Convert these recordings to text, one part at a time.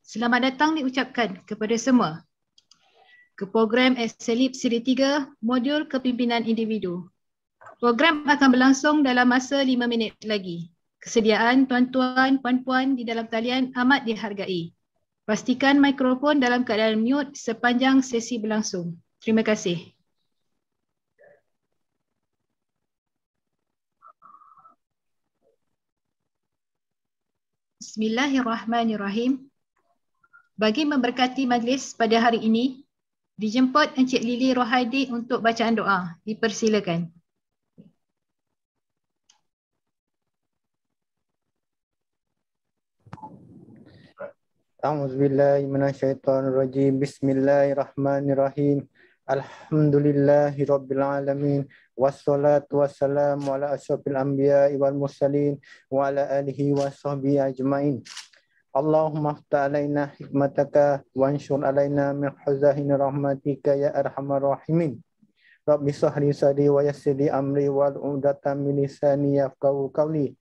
Selamat datang diucapkan kepada semua ke program SLIP Siri 3 Modul Kepimpinan Individu. Program akan berlangsung dalam masa 5 minit lagi. Kesediaan tuan-tuan, puan-puan di dalam talian amat dihargai. Pastikan mikrofon dalam keadaan mute sepanjang sesi berlangsung. Terima kasih. Bismillahirrahmanirrahim. Bagi memberkati majlis pada hari ini, dijemput Encik Lily Rohaidi untuk bacaan doa. Dipersilakan. A'udzubillahi minasyaitonirrajim. Bismillahirrahmanirrahim. Alhamdulillahirabbil alamin. Wassalatu wassalamu ala asyrafil anbiya'i wal mursalin wa ala alihi wa sahbihi ajmain. Allahumma aftah alaina hikmataka wanshur alaina min khaza'ini rahmatika ya arhamar rahimin. Rabbi sahli sadri wa yassir li amri wal 'uqdatam min lisani yafqahu qawli.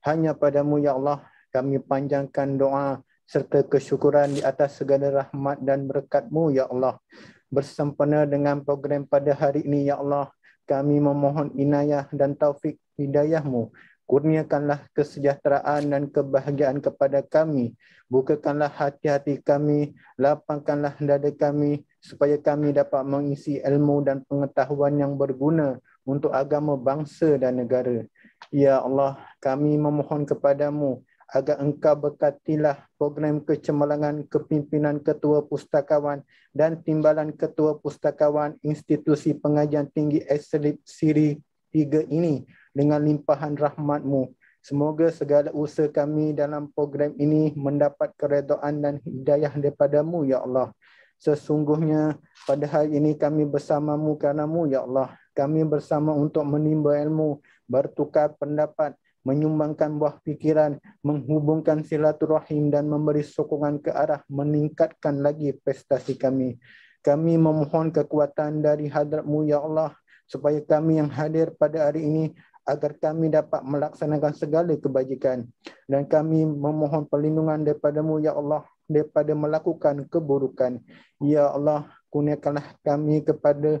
Hanya padamu ya Allah kami panjangkan doa serta kesyukuran di atas segala rahmat dan berkat-Mu ya Allah. Bersempena dengan program pada hari ini ya Allah, kami memohon inayah dan taufik hidayah-Mu. Kurniakanlah kesejahteraan dan kebahagiaan kepada kami. Bukakanlah hati-hati kami, lapangkanlah dada kami supaya kami dapat mengisi ilmu dan pengetahuan yang berguna untuk agama, bangsa dan negara. Ya Allah, kami memohon kepadamu agar Engkau berkatilah program kecemerlangan kepimpinan Ketua Pustakawan dan Timbalan Ketua Pustakawan Institusi Pengajian Tinggi SLIP Siri 3 ini dengan limpahan rahmat-Mu. Semoga segala usaha kami dalam program ini mendapat keredaan dan hidayah daripada-Mu, ya Allah. Sesungguhnya pada hari ini kami bersama-Mu kerana-Mu, ya Allah. Kami bersama untuk menimba ilmu, bertukar pendapat, menyumbangkan buah fikiran, menghubungkan silaturahim dan memberi sokongan ke arah meningkatkan lagi prestasi kami. Kami memohon kekuatan dari hadrat-Mu, ya Allah, supaya kami yang hadir pada hari ini agar kami dapat melaksanakan segala kebajikan. Dan kami memohon perlindungan daripada-Mu, ya Allah, daripada melakukan keburukan. Ya Allah, kurniakanlah kami kepada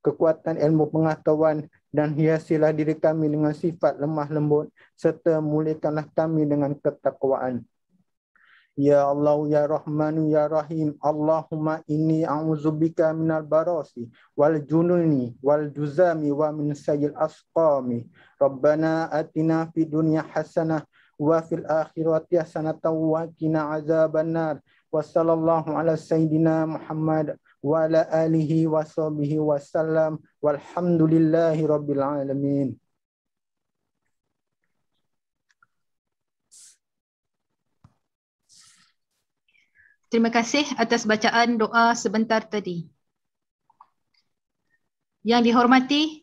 kekuatan ilmu pengetahuan dan hiasilah diri kami dengan sifat lemah lembut serta muliakanlah kami dengan ketakwaan. Ya Allah, ya Rahmanu, ya Rahim. Allahumma inni a'udzubika minal barasi wal jununi wal juzami wa min sayyil asqami. Rabbana atina fid dunya hasanah wa fil akhirati hasanatan wa qina azabannar. Wa sallallahu ala sayyidina Muhammad wa ala alihi wa sahbihi wa sallam walhamdulillahi rabbil alamin. Terima kasih atas bacaan doa sebentar tadi. Yang dihormati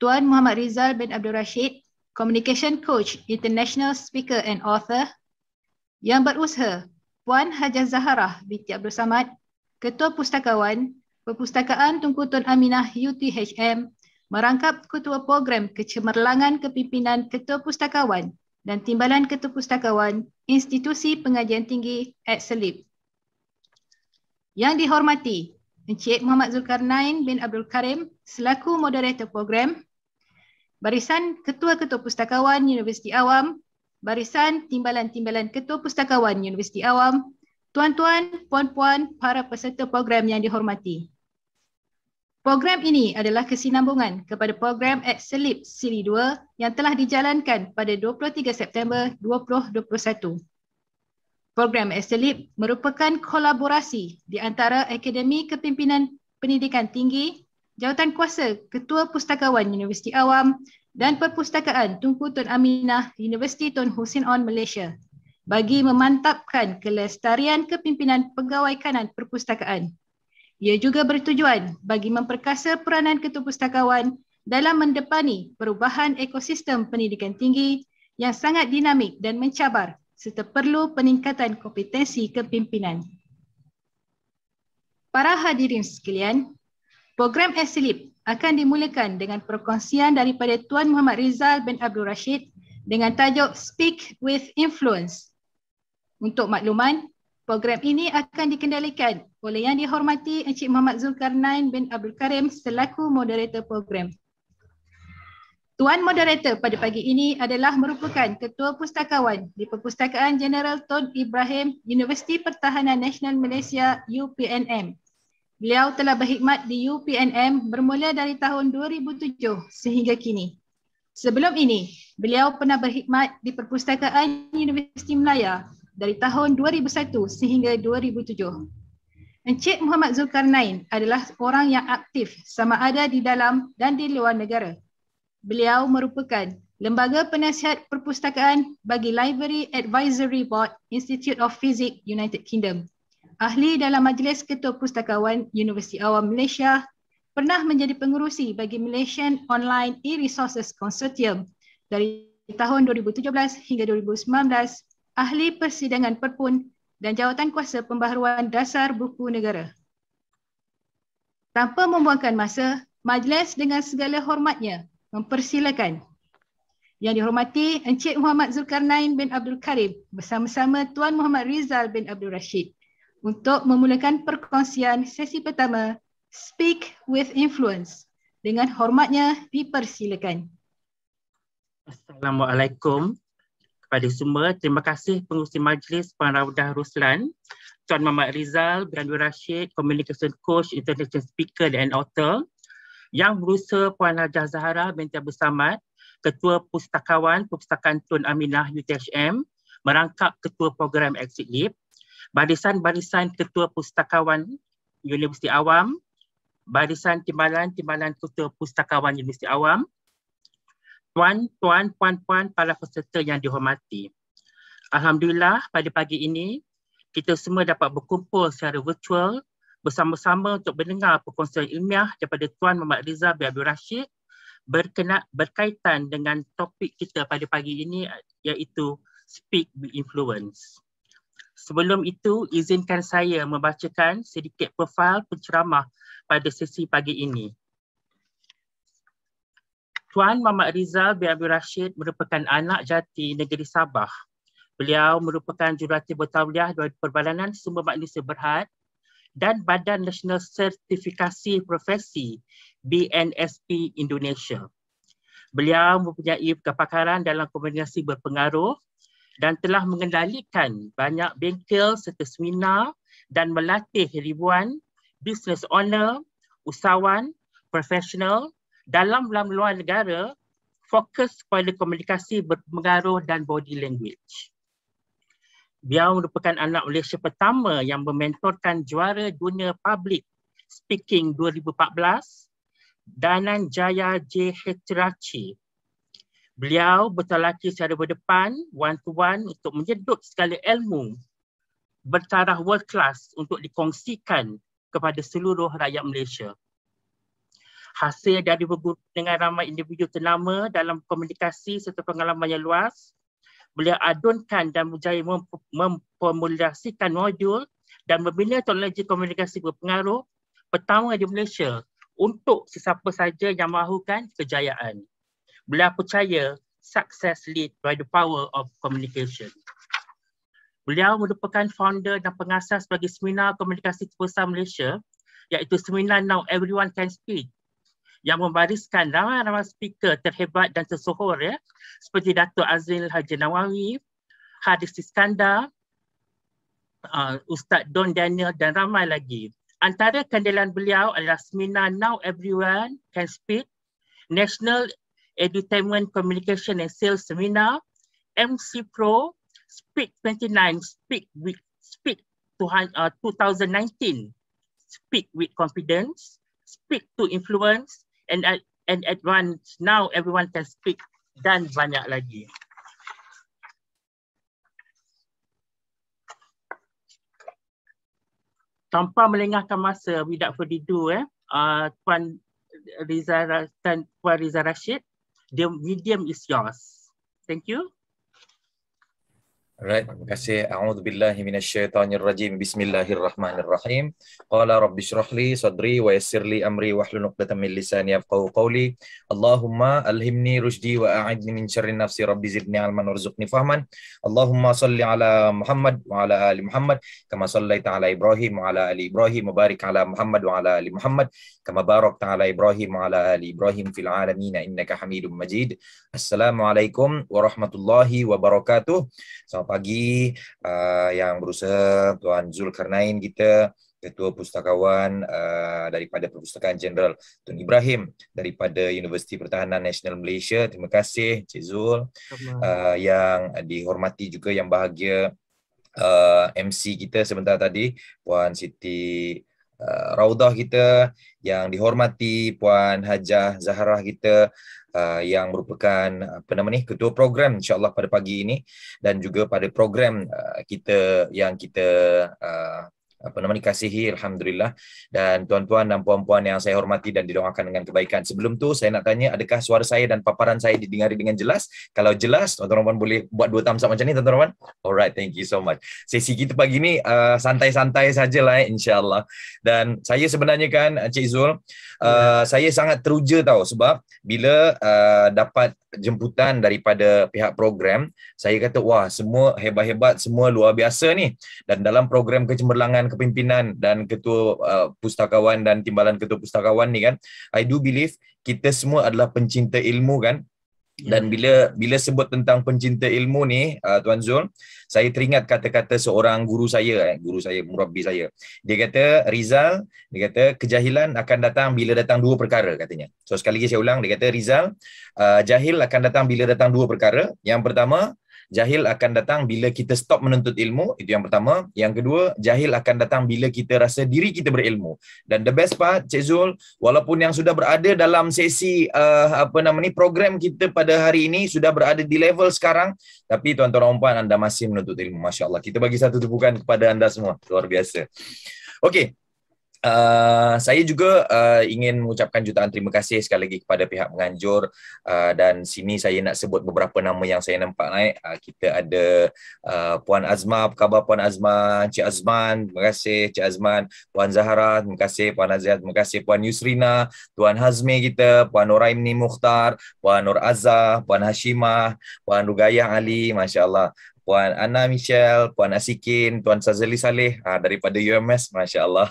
Tuan Muhammad Rizal bin Abdul Rashid, Communication Coach, International Speaker and Author. Yang berusaha Puan Hajah Zaharah binti Abdul Samad, Ketua Pustakawan, Perpustakaan Tunku Tun Aminah UTHM, merangkap Ketua Program Kecemerlangan Kepimpinan Ketua Pustakawan dan Timbalan Ketua Pustakawan Institusi Pengajian Tinggi SLIP. Yang dihormati Encik Muhammad Zulkarnain bin Abdul Karim selaku Moderator Program, Barisan Ketua-Ketua Pustakawan Universiti Awam, Barisan Timbalan-Timbalan Ketua Pustakawan Universiti Awam, tuan-tuan, puan-puan, para peserta program yang dihormati. Program ini adalah kesinambungan kepada program SLIP Siri 2 yang telah dijalankan pada 23 September 2021. Program SLIP merupakan kolaborasi di antara Akademi Kepimpinan Pendidikan Tinggi, Jawatan Kuasa Ketua Pustakawan Universiti Awam dan Perpustakaan Tunku Tun Aminah Universiti Tun Hussein On Malaysia bagi memantapkan kelestarian kepimpinan pegawai kanan perpustakaan. Ia juga bertujuan bagi memperkasa peranan Ketua Pustakawan dalam mendepani perubahan ekosistem pendidikan tinggi yang sangat dinamik dan mencabar serta perlu peningkatan kompetensi kepimpinan. Para hadirin sekalian, program SLIP akan dimulakan dengan perkongsian daripada Tuan Muhammad Rizal bin Abdul Rashid dengan tajuk Speak with Influence. Untuk makluman, Program ini akan dikendalikan oleh Yang Dihormati Encik Muhammad Zulkarnain bin Abdul Karim selaku moderator program. Tuan Moderator pada pagi ini adalah merupakan Ketua Pustakawan di Perpustakaan Jeneral Tun Ibrahim Universiti Pertahanan Nasional Malaysia UPNM. Beliau telah berkhidmat di UPNM bermula dari tahun 2007 sehingga kini. Sebelum ini, beliau pernah berkhidmat di Perpustakaan Universiti Melaya dari tahun 2001 sehingga 2007. Encik Muhammad Zulkarnain adalah orang yang aktif sama ada di dalam dan di luar negara. Beliau merupakan Lembaga Penasihat Perpustakaan bagi Library Advisory Board Institute of Physics United Kingdom. Ahli dalam Majlis Ketua Pustakawan Universiti Awam Malaysia, pernah menjadi pengerusi bagi Malaysian Online E-Resources Consortium dari tahun 2017 hingga 2019, ahli persidangan Perpun dan jawatan kuasa pembaharuan dasar buku negara. Tanpa membuangkan masa, majlis dengan segala hormatnya mempersilakan Yang Dihormati Encik Muhammad Zulkarnain bin Abdul Karim bersama-sama Tuan Muhammad Rizal bin Abdul Rashid untuk memulakan perkongsian sesi pertama Speak with Influence. Dengan hormatnya dipersilakan. Assalamualaikum kepada semua. Terima kasih pengurusi majlis Puan Raudah Ruslan, Tuan Muhammad Rizal bin Abdul Rashid, Communication Coach, International Speaker and Author. Yang berusaha Puan Hajah Zahara binti Abdul Samad, Ketua Pustakawan Perpustakaan Tun Aminah UTHM, merangkap Ketua Program Exit Leap, barisan-barisan Ketua Pustakawan Universiti Awam, barisan timbalan Ketua Pustakawan Universiti Awam, tuan-tuan, puan-puan, para peserta yang dihormati. Alhamdulillah pada pagi ini kita semua dapat berkumpul secara virtual bersama-sama untuk mendengar perkongsian ilmiah daripada Tuan Muhammad Rizal bin Abdul Rashid berkaitan dengan topik kita pada pagi ini, iaitu Speak with Influence. Sebelum itu, izinkan saya membacakan sedikit profil penceramah pada sesi pagi ini. Tuan Muhammad Rizal bin Abdul Rashid merupakan anak jati negeri Sabah. Beliau merupakan Jurulatih Bertauliah dari Perbadanan Sumber Manusia Berhad dan Badan Nasional Sertifikasi Profesi BNSP Indonesia. Beliau mempunyai kepakaran dalam komunikasi berpengaruh dan telah mengendalikan banyak bengkel serta seminar dan melatih ribuan business owner, usahawan, profesional dalam luar negara fokus pada komunikasi berpengaruh dan body language. Beliau merupakan anak Malaysia pertama yang mementorkan juara dunia public speaking 2014, Danan Jaya J. Hetirachi. Beliau bertalaki secara berdepan, one-to-one untuk menyedut segala ilmu bertaraf world class untuk dikongsikan kepada seluruh rakyat Malaysia. Hasil dari berguru dengan ramai individu ternama dalam komunikasi serta pengalaman yang luas, beliau adunkan dan berjaya memformulasikan modul dan membina teknologi komunikasi berpengaruh pertama di Malaysia untuk sesiapa saja yang mahukan kejayaan. Beliau percaya success lead by the power of communication. Beliau merupakan founder dan pengasas bagi seminar komunikasi terbesar Malaysia, iaitu seminar Now Everyone Can Speak, yang membariskan ramai-ramai speaker terhebat dan tersohor seperti Dato' Azril Haji Nawawi, Haris Iskandar, Ustaz Don Daniel dan ramai lagi. Antara keandalan beliau adalah seminar Now Everyone Can Speak, National Edutainment Communication and Sales Seminar, MC Pro, Speak 29, Speak 2019, Speak with Confidence, Speak to Influence, and advance Now Everyone Can Speak, dan banyak lagi. Tanpa melengahkan masa, without further ado, Puan Rizal Rashid, the medium is yours. Thank you. Alright, terima kasih. A'udzubillahi minasyaitonirrajim. Bismillahirrahmanirrahim. Qala rabbi shrah li sadri wa yassir li amri wahlul 'uqdatam min lisani yafqahu qawli. Allahumma alhimni rusydi wa a'idni min syarri nafsi rabbi zidni 'ilman warzuqni fahman. Allahumma salli ala Muhammad wa ala ali Muhammad kama sallaita ala Ibrahim wa ala ali Ibrahim wa barik ala Muhammad wa ala ali Muhammad kama barakta ala Ibrahim wa ala ali Ibrahim fil alamin innaka Hamidum Majid. Assalamualaikum warahmatullahi wabarakatuh. Selamat pagi yang berusaha Tuan Zulkarnain kita, Ketua Pustakawan daripada Perpustakaan Jeneral Tun Ibrahim daripada Universiti Pertahanan Nasional Malaysia. Terima kasih Cik Zul. Yang dihormati juga yang bahagia MC kita sebentar tadi Puan Siti Raudah kita, yang dihormati Puan Hajah Zahrah kita, yang merupakan ketua program insya-Allah pada pagi ini, dan juga pada program kita yang kita kasihi, alhamdulillah. Dan tuan-tuan dan puan-puan yang saya hormati dan didoakan dengan kebaikan. Sebelum tu saya nak tanya, adakah suara saya dan paparan saya didengari dengan jelas? Kalau jelas, tuan-tuan boleh buat 2 thumbs up macam ni, tuan-tuan. Alright, thank you so much. Sesi kita pagi ni santai-santai sajalah insya-Allah. Dan saya sebenarnya kan Cik Zul, saya sangat teruja tahu, sebab bila dapat jemputan daripada pihak program, saya kata wah, semua hebat-hebat, semua luar biasa ni. Dan dalam program kecemerlangan kepimpinan dan ketua pustakawan dan timbalan ketua pustakawan ni kan, I do believe kita semua adalah pencinta ilmu kan. Dan bila sebut tentang pencinta ilmu ni, Tuan Zul, saya teringat kata-kata seorang guru saya, murabbi saya. Dia kata, Rizal, dia kata kejahilan akan datang bila datang 2 perkara katanya. So sekali lagi saya ulang, dia kata Rizal, jahil akan datang bila datang 2 perkara. Yang pertama, jahil akan datang bila kita stop menuntut ilmu, itu yang pertama. Yang kedua, jahil akan datang bila kita rasa diri kita berilmu. Dan the best part, Cik Zul, walaupun yang sudah berada dalam sesi program kita pada hari ini sudah berada di level sekarang, tapi tuan-tuan dan puan, anda masih menuntut ilmu. Masya Allah. Kita bagi satu tepukan kepada anda semua. Luar biasa. Okey. Saya juga ingin mengucapkan jutaan terima kasih sekali lagi kepada pihak penganjur, dan sini saya nak sebut beberapa nama yang saya nampak naik. Kita ada Puan Azma, apa khabar Puan Azma, Cik Azman, terima kasih Cik Azman, Puan Zahra, terima kasih Puan Aziat, terima kasih Puan Yusrina, Tuan Hazmi kita, Puan Nuraimni Mukhtar, Puan Nur Azza, Puan Hashimah, Puan Rugayah Ali, Masya Allah, Puan Ana Michelle, Puan Asikin, Tuan Sazali Saleh daripada UMS, Masya Allah.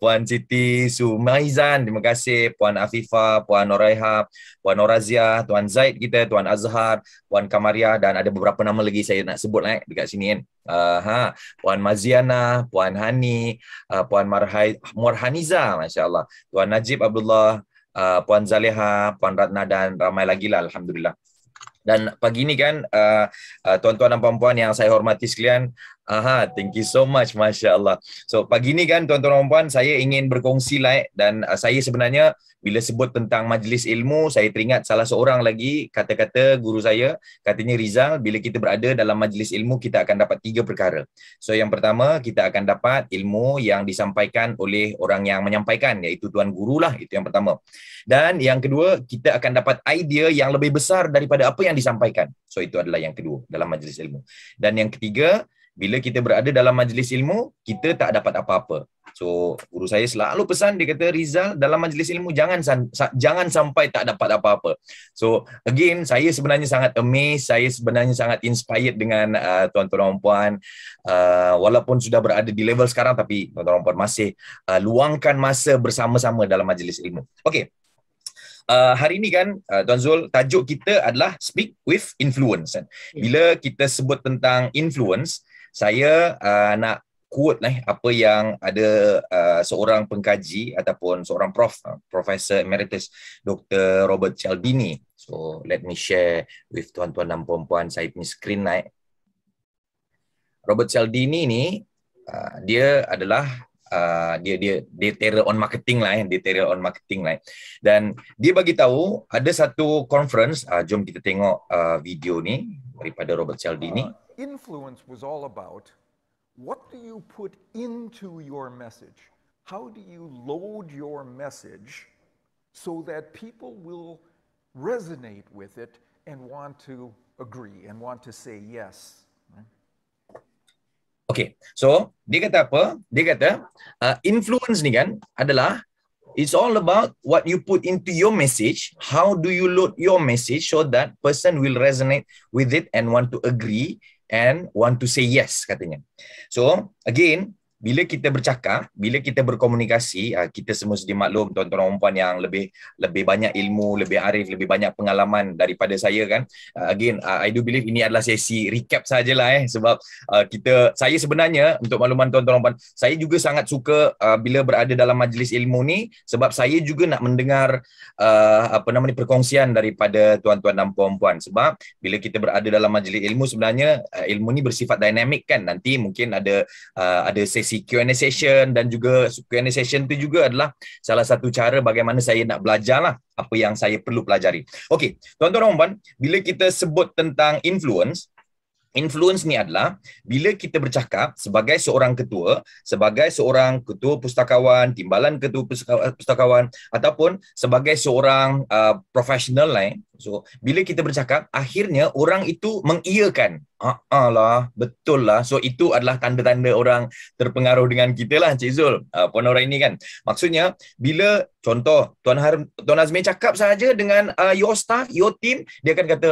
Puan Siti Sumaizan, terima kasih. Puan Afifah, Puan Noraiha, Puan Norazia, Tuan Zaid kita, Tuan Azhar, Puan Kamaria, dan ada beberapa nama lagi saya nak sebut dekat sini kan. Puan Maziana, Puan Hani, Puan Murhaniza, Masya Allah, Tuan Najib Abdullah, Puan Zaleha, Puan Ratna, dan ramai lagi lah, alhamdulillah. Dan pagi ni kan, tuan-tuan dan puan-puan yang saya hormati sekalian, thank you so much, Masya Allah. So pagi ni kan tuan-tuan dan puan, saya ingin berkongsi dan saya sebenarnya bila sebut tentang majlis ilmu, saya teringat salah seorang lagi kata-kata guru saya, katanya Rizal, bila kita berada dalam majlis ilmu, kita akan dapat 3 perkara. So yang pertama, kita akan dapat ilmu yang disampaikan oleh orang yang menyampaikan, iaitu Tuan Guru lah, itu yang pertama. Dan yang kedua, kita akan dapat idea yang lebih besar daripada apa yang disampaikan. So itu adalah yang kedua dalam majlis ilmu. Dan yang ketiga, bila kita berada dalam majlis ilmu, kita tak dapat apa-apa. So guru saya selalu pesan, dia kata Rizal, dalam majlis ilmu jangan sampai tak dapat apa-apa. So again, saya sebenarnya sangat amazed, saya sebenarnya sangat inspired dengan tuan-tuan dan puan, walaupun sudah berada di level sekarang, tapi tuan-tuan dan puan masih luangkan masa bersama-sama dalam majlis ilmu. Okey. Hari ini kan Tuan Zul, tajuk kita adalah Speak with Influence. Bila kita sebut tentang influence, saya nak quote apa yang ada seorang pengkaji ataupun seorang Profesor Emeritus Dr. Robert Cialdini. So let me share with tuan-tuan dan puan-puan, saya punya screen naik. Robert Cialdini ni dia adalah dia terror on marketing lah, dan dia bagi tahu ada satu conference, jom kita tengok video ni daripada Robert Cialdini. Influence was all about what do you put into your message? How do you load your message so that people will resonate with it and want to agree and want to say, yes, Okay, so dia kata apa? Dia kata influence ni kan adalah it's all about what you put into your message. How do you load your message so that person will resonate with it and want to agree and want to say yes, katanya. So again, bila kita bercakap, bila kita berkomunikasi, kita semua sedia maklum tuan-tuan dan puan yang lebih banyak ilmu, lebih arif, lebih banyak pengalaman daripada saya kan. Again, I do believe ini adalah sesi recap sajalah sebab saya sebenarnya untuk makluman tuan-tuan dan puan, saya juga sangat suka bila berada dalam majlis ilmu ni sebab saya juga nak mendengar perkongsian daripada tuan-tuan dan puan-puan. Sebab bila kita berada dalam majlis ilmu, sebenarnya ilmu ni bersifat dinamik kan. Nanti mungkin ada sesi Q&A session, dan juga Q&A session tu juga adalah salah satu cara bagaimana saya nak belajar lah apa yang saya perlu pelajari. Okey, tuan-tuan dan puan, bila kita sebut tentang influence ni adalah bila kita bercakap sebagai seorang ketua pustakawan, timbalan ketua pustakawan ataupun sebagai seorang profesional lah. So bila kita bercakap, akhirnya orang itu mengiyakan. Lah, betul lah. So itu adalah tanda-tanda orang terpengaruh dengan kita lah, Cik Zul, Puan Noraini kan. Maksudnya bila contoh Tuan Azmi cakap saja dengan your staff, your team, dia akan kata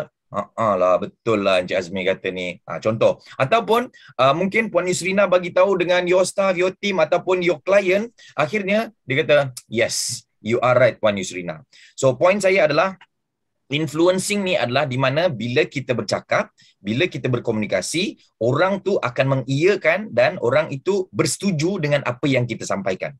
lah, betul lah Encik Azmi kata ni. Contoh. Ataupun mungkin Puan Yusrina bagi tahu dengan your staff, your team ataupun your client, akhirnya dia kata, yes, you are right Puan Yusrina. So point saya adalah influencing ni adalah di mana bila kita bercakap, bila kita berkomunikasi, orang tu akan mengiyakan dan orang itu bersetuju dengan apa yang kita sampaikan.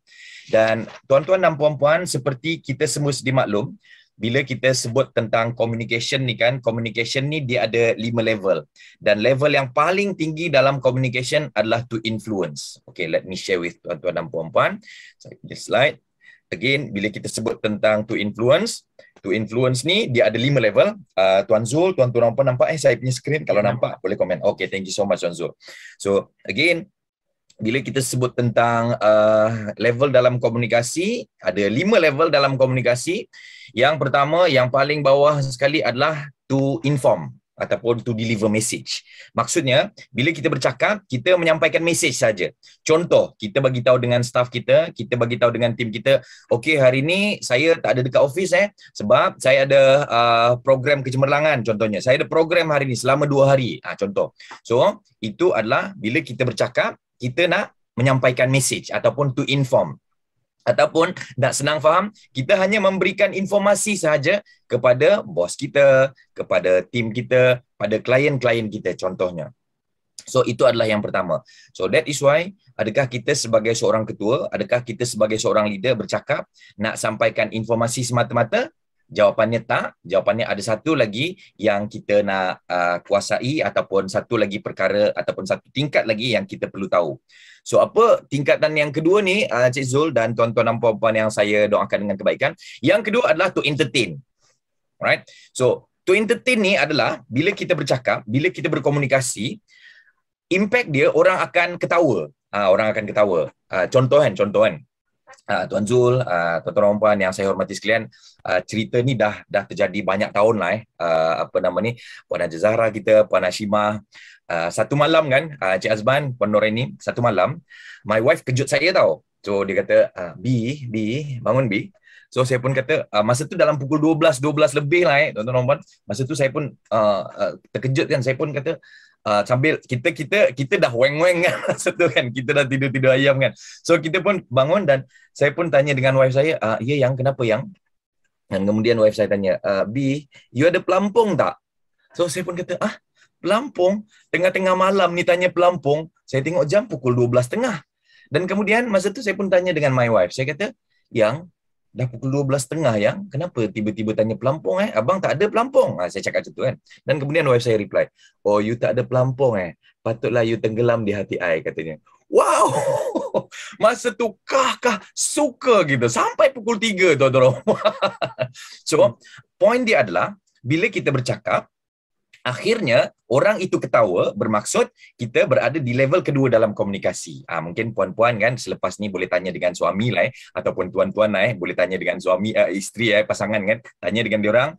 Dan tuan-tuan dan puan-puan, seperti kita semua sedia maklum, bila kita sebut tentang communication ni kan, communication ni dia ada 5 level. Dan level yang paling tinggi dalam communication adalah to influence. Okay, let me share with tuan-tuan dan puan-puan. Saya punya slide. Again, bila kita sebut tentang to influence ni dia ada 5 level. Tuan Zul, tuan-tuan dan puan nampak saya punya screen? Kalau nampak boleh komen. Okay, thank you so much Tuan Zul. So again, bila kita sebut tentang level dalam komunikasi, ada 5 level dalam komunikasi. Yang pertama, yang paling bawah sekali adalah to inform ataupun to deliver message. Maksudnya, bila kita bercakap, kita menyampaikan message saja. Contoh, kita bagi tahu dengan staff kita bagi tahu dengan tim kita, okey, hari ni saya tak ada dekat office sebab saya ada program kecemerlangan contohnya. Saya ada program hari ni selama 2 hari. Contoh. So, itu adalah bila kita bercakap, kita nak menyampaikan message ataupun to inform. Ataupun nak senang faham, kita hanya memberikan informasi sahaja kepada bos kita, kepada tim kita, pada klien-klien kita contohnya. So itu adalah yang pertama. So that is why, adakah kita sebagai seorang ketua, adakah kita sebagai seorang leader bercakap nak sampaikan informasi semata-mata? Jawapannya tak. Jawapannya ada satu lagi yang kita nak kuasai ataupun satu lagi perkara ataupun satu tingkat lagi yang kita perlu tahu. So apa tingkatan yang kedua ni, Cik Zul dan tuan-tuan dan puan-puan yang saya doakan dengan kebaikan. Yang kedua adalah to entertain. Alright. So to entertain ni adalah bila kita bercakap, bila kita berkomunikasi, impact dia orang akan ketawa. Orang akan ketawa. Contoh kan. Tuan Zul, tuan-tuan dan puan yang saya hormati sekalian, cerita ni dah terjadi banyak tahun lah Puan Haja Zahra kita, Puan Hashimah. Satu malam kan, Cik Azban, Puan Noraini, satu malam my wife kejut saya tau. So dia kata, B, bangun B. So saya pun kata, masa tu dalam pukul 12 lebih lah tuan-tuan dan puan. Masa tu saya pun terkejut kan. Saya pun kata, sambil kita dah weng-weng kan masa tu kan, kita dah tidur ayam kan. So kita pun bangun dan saya pun tanya dengan wife saya, ya yang kenapa yang? Dan kemudian wife saya tanya, B, you ada pelampung tak? So saya pun kata, pelampung? Tengah-tengah malam ni tanya pelampung. Saya tengok jam pukul 12.30. Dan kemudian masa tu saya pun tanya dengan my wife. Saya kata, yang dah pukul 12.30 yang, kenapa tiba-tiba tanya pelampung Abang tak ada pelampung. Saya cakap macam tu kan. Dan kemudian wife saya reply, oh you tak ada pelampung patutlah you tenggelam di hati I, katanya. Wow. Masa tu kah suka gitu sampai pukul 3 tuan-tuan. So point dia adalah bila kita bercakap, akhirnya orang itu ketawa, bermaksud kita berada di level kedua dalam komunikasi. Mungkin puan-puan kan selepas ni boleh tanya dengan suami lah ataupun tuan-tuan boleh tanya dengan suami, isteri pasangan kan, tanya dengan diorang,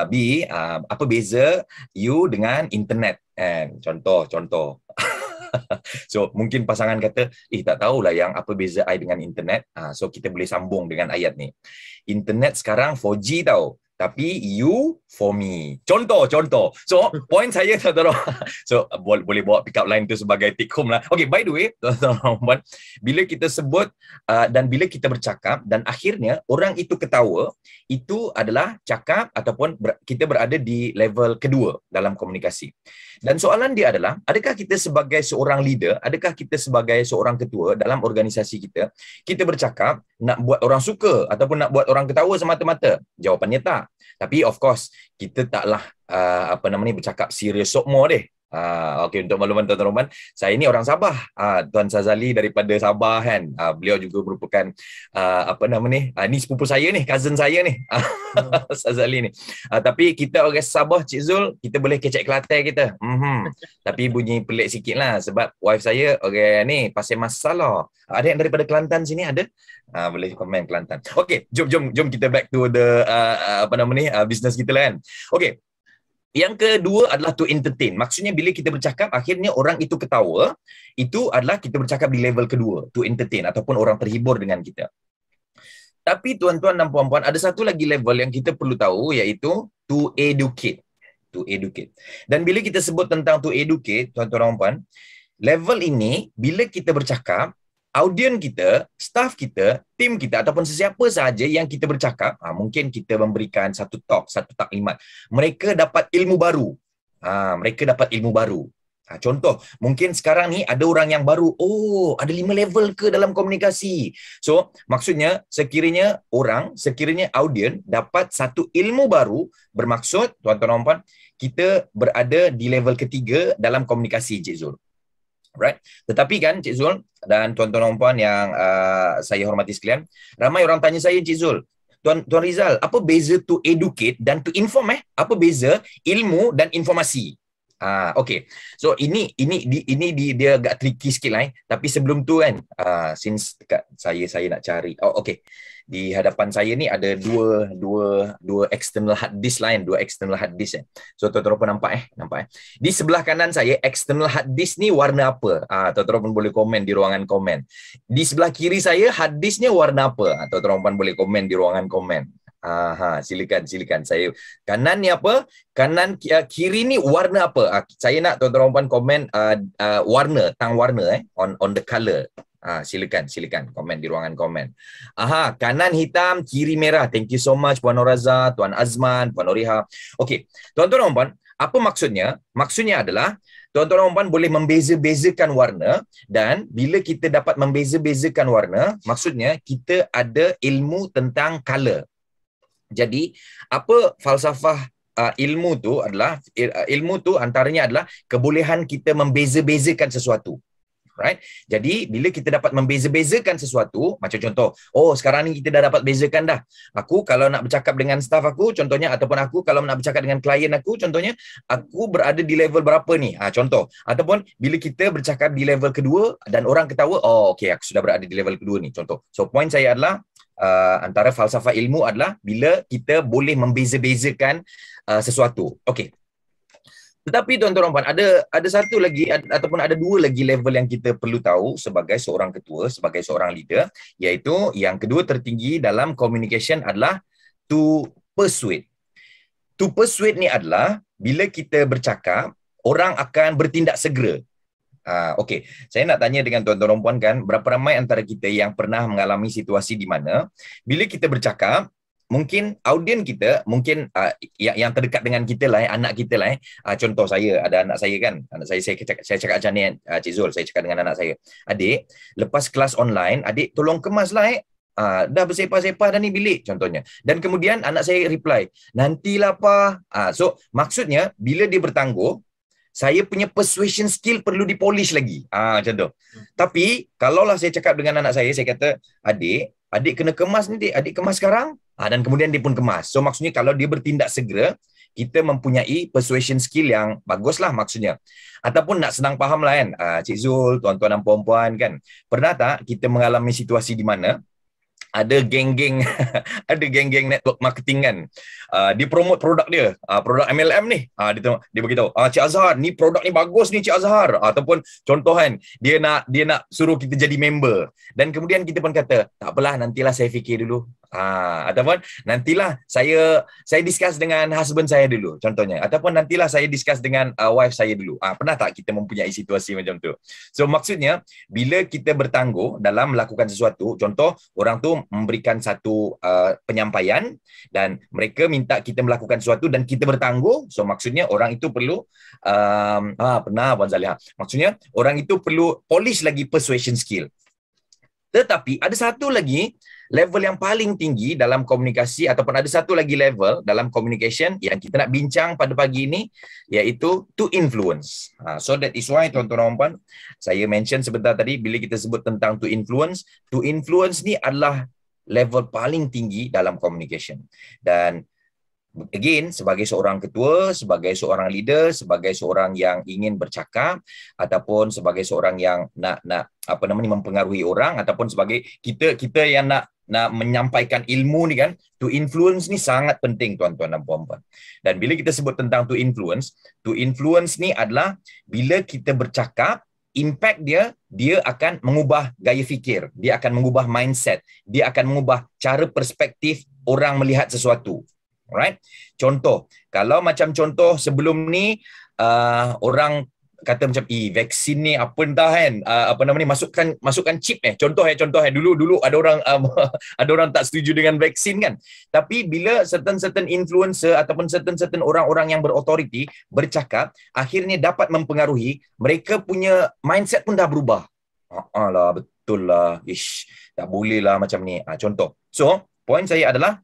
B, apa beza you dengan internet? Contoh. So mungkin pasangan kata, tak tahulah yang apa beza I dengan internet. So kita boleh sambung dengan ayat ni. Internet sekarang 4G tau, tapi you for me. Contoh. So, point saya tuan-tuan. So, boleh bawa pick up line tu sebagai take home lah. Okay, by the way, tuan-tuan, bila kita sebut dan bila kita bercakap dan akhirnya orang itu ketawa, itu adalah cakap ataupun kita berada di level kedua dalam komunikasi. Dan soalan dia adalah, adakah kita sebagai seorang leader, adakah kita sebagai seorang ketua dalam organisasi kita bercakap nak buat orang suka ataupun nak buat orang ketawa semata-mata? Jawapannya tak. Tapi of course, kita taklah bercakap serius sok more deh. Okey, untuk makluman tuan-tuan, saya ni orang Sabah. Tuan Sazali daripada Sabah kan. Beliau juga merupakan ni sepupu saya ni, cousin saya ni. Sazali ni. Tapi kita orang Sabah, Cik Zul, kita boleh kecek Kelantan kita. Tapi bunyi pelik sikit lah sebab wife saya orang ni pasal masalah. Ada yang daripada Kelantan sini ada? Boleh komen Kelantan. Okey, jom kita back to the business kita lah kan. Okey. Yang kedua adalah to entertain. Maksudnya bila kita bercakap, akhirnya orang itu ketawa, itu adalah kita bercakap di level kedua, to entertain ataupun orang terhibur dengan kita. Tapi tuan-tuan dan puan-puan, ada satu lagi level yang kita perlu tahu, iaitu to educate. To educate. Dan bila kita sebut tentang to educate, tuan-tuan dan puan, level ini, bila kita bercakap, audien kita, staff kita, tim kita ataupun sesiapa sahaja yang kita bercakap, mungkin kita memberikan satu taklimat. Mereka dapat ilmu baru. Contoh, mungkin sekarang ni ada orang yang baru, ada 5 level ke dalam komunikasi. So, maksudnya sekiranya audien dapat satu ilmu baru, bermaksud, tuan-tuan dan puan, kita berada di level ketiga dalam komunikasi, Cik Zul. Right? Tetapi kan Cik Zul dan tuan-tuan dan puan yang saya hormati sekalian, ramai orang tanya saya, Cik Zul, Tuan Rizal, apa beza to educate dan to inform? Apa beza ilmu dan informasi? Okay. So ini dia agak tricky sikit lah. Tapi sebelum tu kan, since dekat saya nak cari. Okay. Di hadapan saya ni ada dua external hard disk lain, 2 external hard disk. So tuan-tuan nampak. Di sebelah kanan saya external hard disk ni warna apa? Tuan-tuan pun boleh komen di ruangan komen. Di sebelah kiri saya hard disknya warna apa? Tuan-tuan pun boleh komen di ruangan komen. Silakan. Saya kanan ni apa? Kanan kiri ni warna apa? Saya nak tuan-tuan komen warna, tang warna on the color. Silakan komen di ruangan komen. Kanan hitam, kiri merah. Thank you so much Puan Noraza, Tuan Azman, Puan Noriha. Okey, tuan-tuan dan puan, apa maksudnya? Maksudnya adalah tuan-tuan dan puan boleh membeza-bezakan warna, dan bila kita dapat membeza-bezakan warna, maksudnya kita ada ilmu tentang color. Jadi, apa falsafah ilmu tu adalah, ilmu tu antaranya adalah kebolehan kita membeza-bezakan sesuatu. Right? Jadi, bila kita dapat membeza-bezakan sesuatu, macam contoh, sekarang ni kita dah dapat bezakan dah. Aku kalau nak bercakap dengan staff aku, contohnya, ataupun aku kalau nak bercakap dengan klien aku, contohnya, aku berada di level berapa ni? Contoh. Ataupun, bila kita bercakap di level kedua, dan orang ketawa, okay, aku sudah berada di level kedua ni, contoh. So, point saya adalah, antara falsafah ilmu adalah bila kita boleh membeza-bezakan sesuatu. Okey. Tetapi tuan-tuan dan puan, ada satu lagi ataupun ada 2 lagi level yang kita perlu tahu sebagai seorang ketua, sebagai seorang leader, iaitu yang kedua tertinggi dalam communication adalah to persuade. To persuade ni adalah bila kita bercakap, orang akan bertindak segera. Okey, saya nak tanya dengan tuan-tuan dan puan kan, berapa ramai antara kita yang pernah mengalami situasi di mana bila kita bercakap, mungkin audien kita, mungkin yang terdekat dengan kita lah, anak kita lah. Contoh saya, ada anak saya kan, saya cakap macam ni, Cik Zul, saya cakap dengan anak saya, adik, lepas kelas online, adik tolong kemas lah dah bersepah-sepah dah ni bilik, contohnya. Dan kemudian anak saya reply, nantilah pa. So, maksudnya, bila dia bertangguh, saya punya persuasion skill perlu dipolish lagi. Macam tu. Tapi, kalaulah saya cakap dengan anak saya kata, adik kena kemas ni, adik kemas sekarang. Dan kemudian dia pun kemas. So, maksudnya kalau dia bertindak segera, kita mempunyai persuasion skill yang baguslah maksudnya. Ataupun nak senang faham lah kan, Cik Zul, tuan-tuan dan puan-puan kan, pernah tak kita mengalami situasi di mana ada geng-geng ada geng-geng network marketing kan. Dia promote produk dia, produk MLM ni. Dia beritahu, Cik Azhar, ni produk ni bagus ni Cik Azhar. Ataupun contoh kan, dia nak suruh kita jadi member. Dan kemudian kita pun kata, tak apalah, nantilah saya fikir dulu. Ataupun nantilah saya discuss dengan husband saya dulu, contohnya. Ataupun nantilah saya discuss dengan wife saya dulu. Pernah tak kita mempunyai situasi macam tu? So maksudnya, bila kita bertangguh dalam melakukan sesuatu, contoh orang tu memberikan satu penyampaian dan mereka minta kita melakukan sesuatu dan kita bertangguh, so maksudnya orang itu perlu pernah Puan Zaliha, maksudnya orang itu perlu polish lagi persuasion skill. Tetapi ada satu lagi level yang paling tinggi dalam komunikasi, ataupun ada satu lagi level dalam communication yang kita nak bincang pada pagi ini, iaitu to influence. So that is why tuan-tuan dan puan, saya mention sebentar tadi bila kita sebut tentang to influence ni adalah level paling tinggi dalam communication. Dan again, sebagai seorang ketua, sebagai seorang leader, sebagai seorang yang ingin bercakap, ataupun sebagai seorang yang nak mempengaruhi orang, ataupun sebagai kita yang nak menyampaikan ilmu ni kan, to influence ni sangat penting tuan-tuan dan puan-puan. Dan bila kita sebut tentang to influence ni adalah bila kita bercakap, impact dia akan mengubah gaya fikir, dia akan mengubah mindset, dia akan mengubah cara perspektif orang melihat sesuatu. Alright? Contoh, kalau macam contoh sebelum ni orang kata macam vaksin ni apa entah kan, masukkan chip contoh dulu ada orang tak setuju dengan vaksin kan. Tapi bila certain influencer ataupun certain orang-orang yang berautoriti bercakap, akhirnya dapat mempengaruhi, mereka punya mindset pun dah berubah. Lah betul lah, tak boleh lah macam ni. Contoh. So, poin saya adalah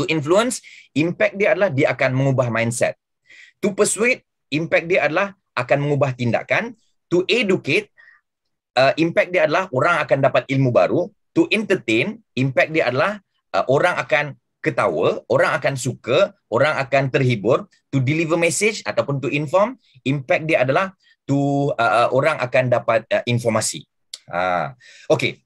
to influence, impact dia adalah dia akan mengubah mindset. To persuade, impact dia adalah akan mengubah tindakan. To educate, impact dia adalah orang akan dapat ilmu baru. To entertain, impact dia adalah orang akan ketawa, orang akan suka, orang akan terhibur. To deliver message ataupun to inform, impact dia adalah to orang akan dapat informasi. Okay.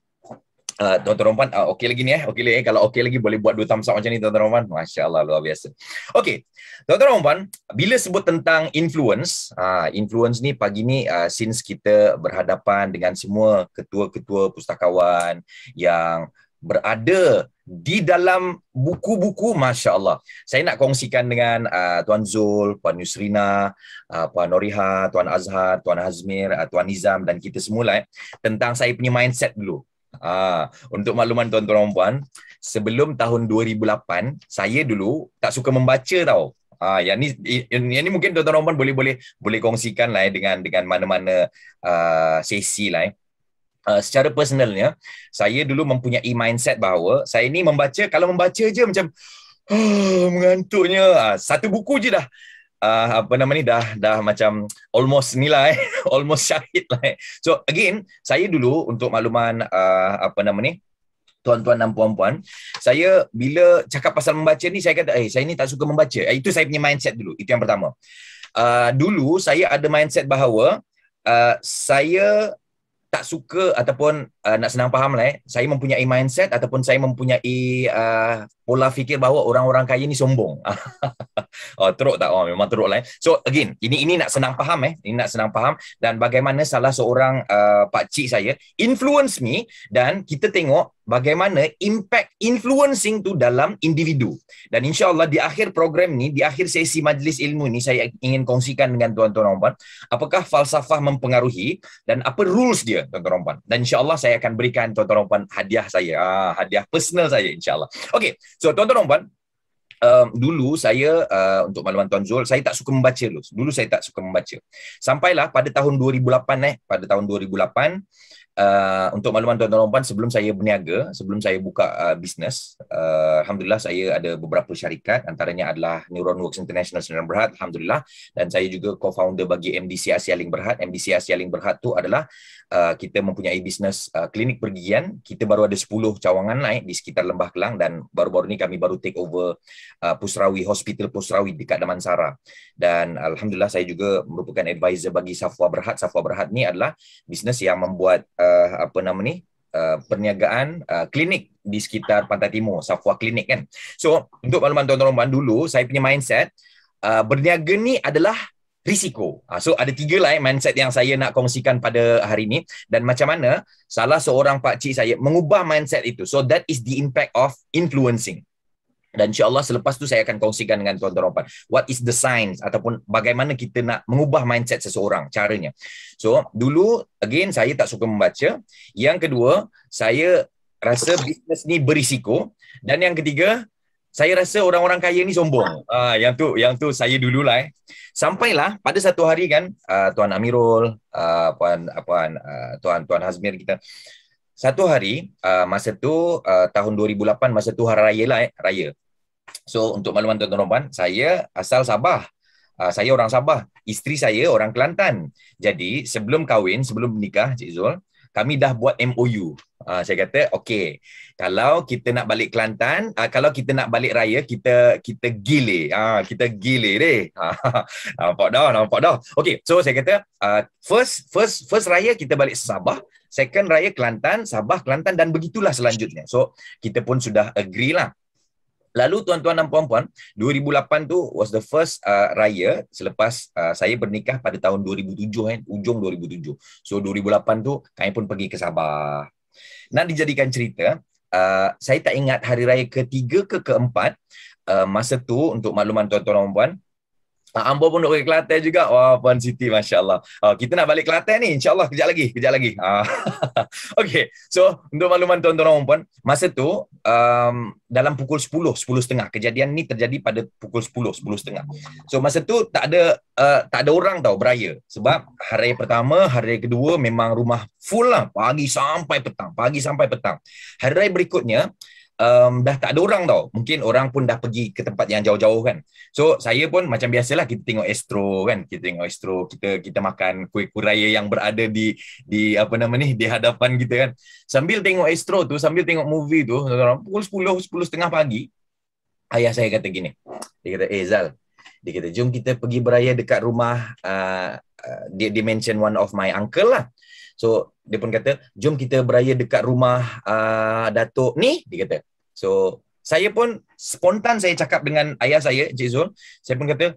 Tuan-tuan dan puan, okey lagi ni okey lagi. Kalau okey lagi boleh buat 2 thumbs up macam ni tuan-tuan dan puan. Masya-Allah, luar biasa. Okey. Tuan-tuan dan puan, bila sebut tentang influence ni pagi ni since kita berhadapan dengan semua ketua-ketua pustakawan yang berada di dalam buku-buku, Masya-Allah. Saya nak kongsikan dengan Tuan Zul, Puan Yusrina, Puan Noriha, Tuan Azhar, Tuan Hazmir, Tuan Nizam dan kita semua tentang saya punya mindset dulu. Untuk makluman tuan-tuan dan puan, sebelum tahun 2008 saya dulu tak suka membaca tau. Yang ni mungkin tuan-tuan dan puan boleh kongsikan dengan mana-mana sesi secara personalnya, saya dulu mempunyai mindset bahawa saya ni kalau membaca je macam mengantuknya. Satu buku je dah dah macam almost ni lah almost syahid lah. So again, saya dulu untuk makluman tuan-tuan dan puan-puan, saya bila cakap pasal membaca ni, saya kata saya ni tak suka membaca. Itu saya punya mindset dulu. Itu yang pertama. Dulu saya ada mindset bahawa saya tak suka ataupun nak senang faham saya mempunyai mindset ataupun saya mempunyai pola fikir bahawa orang-orang kaya ni sombong. Teruk tak? Memang teruk So again, ini nak senang faham ini nak senang faham, dan bagaimana salah seorang pakcik saya influence me, dan kita tengok bagaimana impact influencing tu dalam individu. Dan insya-Allah di akhir program ni, di akhir sesi majlis ilmu ni, saya ingin kongsikan dengan tuan-tuan dan puan apakah falsafah mempengaruhi dan apa rules dia tuan-tuan dan puan. Dan insya-Allah saya akan berikan tuan-tuan dan puan hadiah saya, hadiah personal saya insya-Allah. Okey. So tuan-tuan dan puan, dulu saya untuk makluman Tuan Zul, saya tak suka membaca dulu. Dulu saya tak suka membaca. Sampailah pada tahun 2008 pada tahun 2008 untuk makluman tuan-tuan dan puan, sebelum saya berniaga, sebelum saya buka bisnes, alhamdulillah saya ada beberapa syarikat, antaranya adalah Neuron Works International Sdn Bhd, alhamdulillah, dan saya juga co-founder bagi MDC Asia Link Berhad. MDC Asia Link Berhad tu adalah kita mempunyai bisnes klinik pergigian. Kita baru ada 10 cawangan di sekitar Lembah Kelang, dan baru-baru ni kami baru take over Pusrawi Hospital Pusrawi dekat Damansara. Dan alhamdulillah saya juga merupakan advisor bagi Safwa Berhad. Safwa Berhad ni adalah bisnes yang membuat perniagaan klinik di sekitar Pantai Timur, Safwa Klinik kan. So, untuk makluman tuan-tuan dulu, saya punya mindset, berniaga ni adalah risiko. So, ada 3 lah mindset yang saya nak kongsikan pada hari ini. Dan macam mana salah seorang pakcik saya mengubah mindset itu. So, that is the impact of influencing. Dan insyaAllah selepas tu saya akan kongsikan dengan tuan-tuan Rompan. What is the science ataupun bagaimana kita nak mengubah mindset seseorang, caranya. So, dulu, again, saya tak suka membaca. Yang kedua, saya rasa bisnes ni berisiko. Dan yang ketiga, saya rasa orang-orang kaya ni sombong. Yang tu saya dululah. Sampailah pada satu hari kan, Tuan Amirul, Tuan Hazmir kita, satu hari, masa tu tahun 2008, masa tu hari raya lah, raya. So, untuk makluman tuan-tuan Rompan, saya asal Sabah. Saya orang Sabah. Isteri saya orang Kelantan. Jadi, sebelum kahwin, sebelum menikah, Cik Zul, kami dah buat MOU. Saya kata, okey, kalau kita nak balik Kelantan, kalau kita nak balik raya, kita gile. Kita gile deh. Nampak dah. Okey, so saya kata, first raya kita balik Sabah, second raya Kelantan, Sabah, Kelantan, dan begitulah selanjutnya. So, kita pun sudah agree lah. Lalu tuan-tuan dan puan-puan, 2008 tu was the first raya selepas saya bernikah pada tahun 2007 kan, ujung 2007. So 2008 tu kami pun pergi ke Sabah. Nak dijadikan cerita, saya tak ingat hari raya ketiga ke keempat, masa tu untuk makluman tuan-tuan dan puan-puan, Ambo pun duduk ke Kelantan juga. Wah, Puan Siti, Masya Allah. Kita nak balik Kelantan ni, insyaAllah kejap lagi. Okay, so untuk makluman tuan-tuan dan puan, masa tu dalam pukul 10:30. Kejadian ni terjadi pada pukul 10:30. So masa tu tak ada orang tau beraya. Sebab hari pertama, hari kedua memang rumah full lah. Pagi sampai petang. Hari raya berikutnya, dah tak ada orang tau. Mungkin orang pun dah pergi ke tempat yang jauh-jauh kan. So saya pun macam biasalah, kita tengok Astro kan. Kita makan kuih-kuih raya yang berada di apa nama ni, di hadapan kita kan. Sambil tengok Astro tu, sambil tengok movie tu, pukul 10:30 pagi, ayah saya kata gini. Dia kata, Zal, dia kata, jom kita pergi beraya dekat rumah, dia mention one of my uncle lah. So, dia pun kata, jom kita beraya dekat rumah Datuk ni, dia kata. So, saya pun spontan saya cakap dengan ayah saya, Cik Zul, saya pun kata,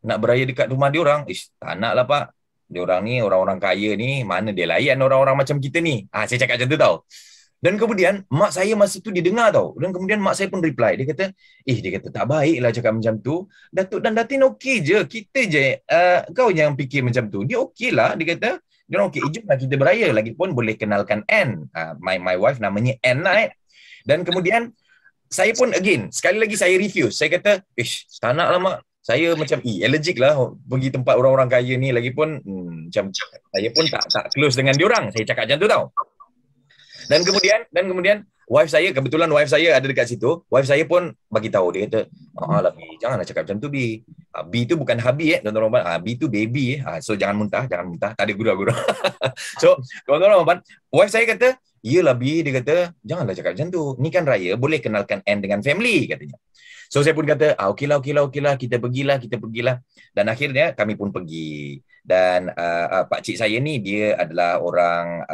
nak beraya dekat rumah dia orang? Tak nak lah Pak. Dia orang ni, orang-orang kaya ni, mana dia layan orang-orang macam kita ni? Saya cakap macam tu tau. Dan kemudian, mak saya masa tu dia dengar tau. Dan kemudian mak saya pun reply. Dia kata, dia kata, tak baik lah cakap macam tu. Datuk dan Datin okey je. Kita je, kau yang fikir macam tu. Dia okey lah, dia kata. Dia orang okey, jomlah kita beraya. Lagipun boleh kenalkan Anne. My wife namanya Anne lah. Dan kemudian, saya pun again, sekali lagi saya refuse. Saya kata, tak nak lah mak. Saya macam, allergic lah pergi tempat orang-orang kaya ni. Lagipun, macam saya pun tak close dengan diorang. Saya cakap macam tu tau. Dan kemudian wife saya, kebetulan wife saya ada dekat situ. Wife saya pun bagi tahu, dia kata, lah B, janganlah cakap macam tu B. B tu bukan hubby tuan-tuan. B tu baby so jangan muntah, tak ada gurau-gurau. So, tuan-tuan, wife saya kata, iyalah B, dia kata, janganlah cakap macam tu. Ni kan raya, boleh kenalkan Anne dengan family katanya. So saya pun kata, okeylah, kita pergilah. Dan akhirnya kami pun pergi. Dan pakcik saya ni, dia adalah orang,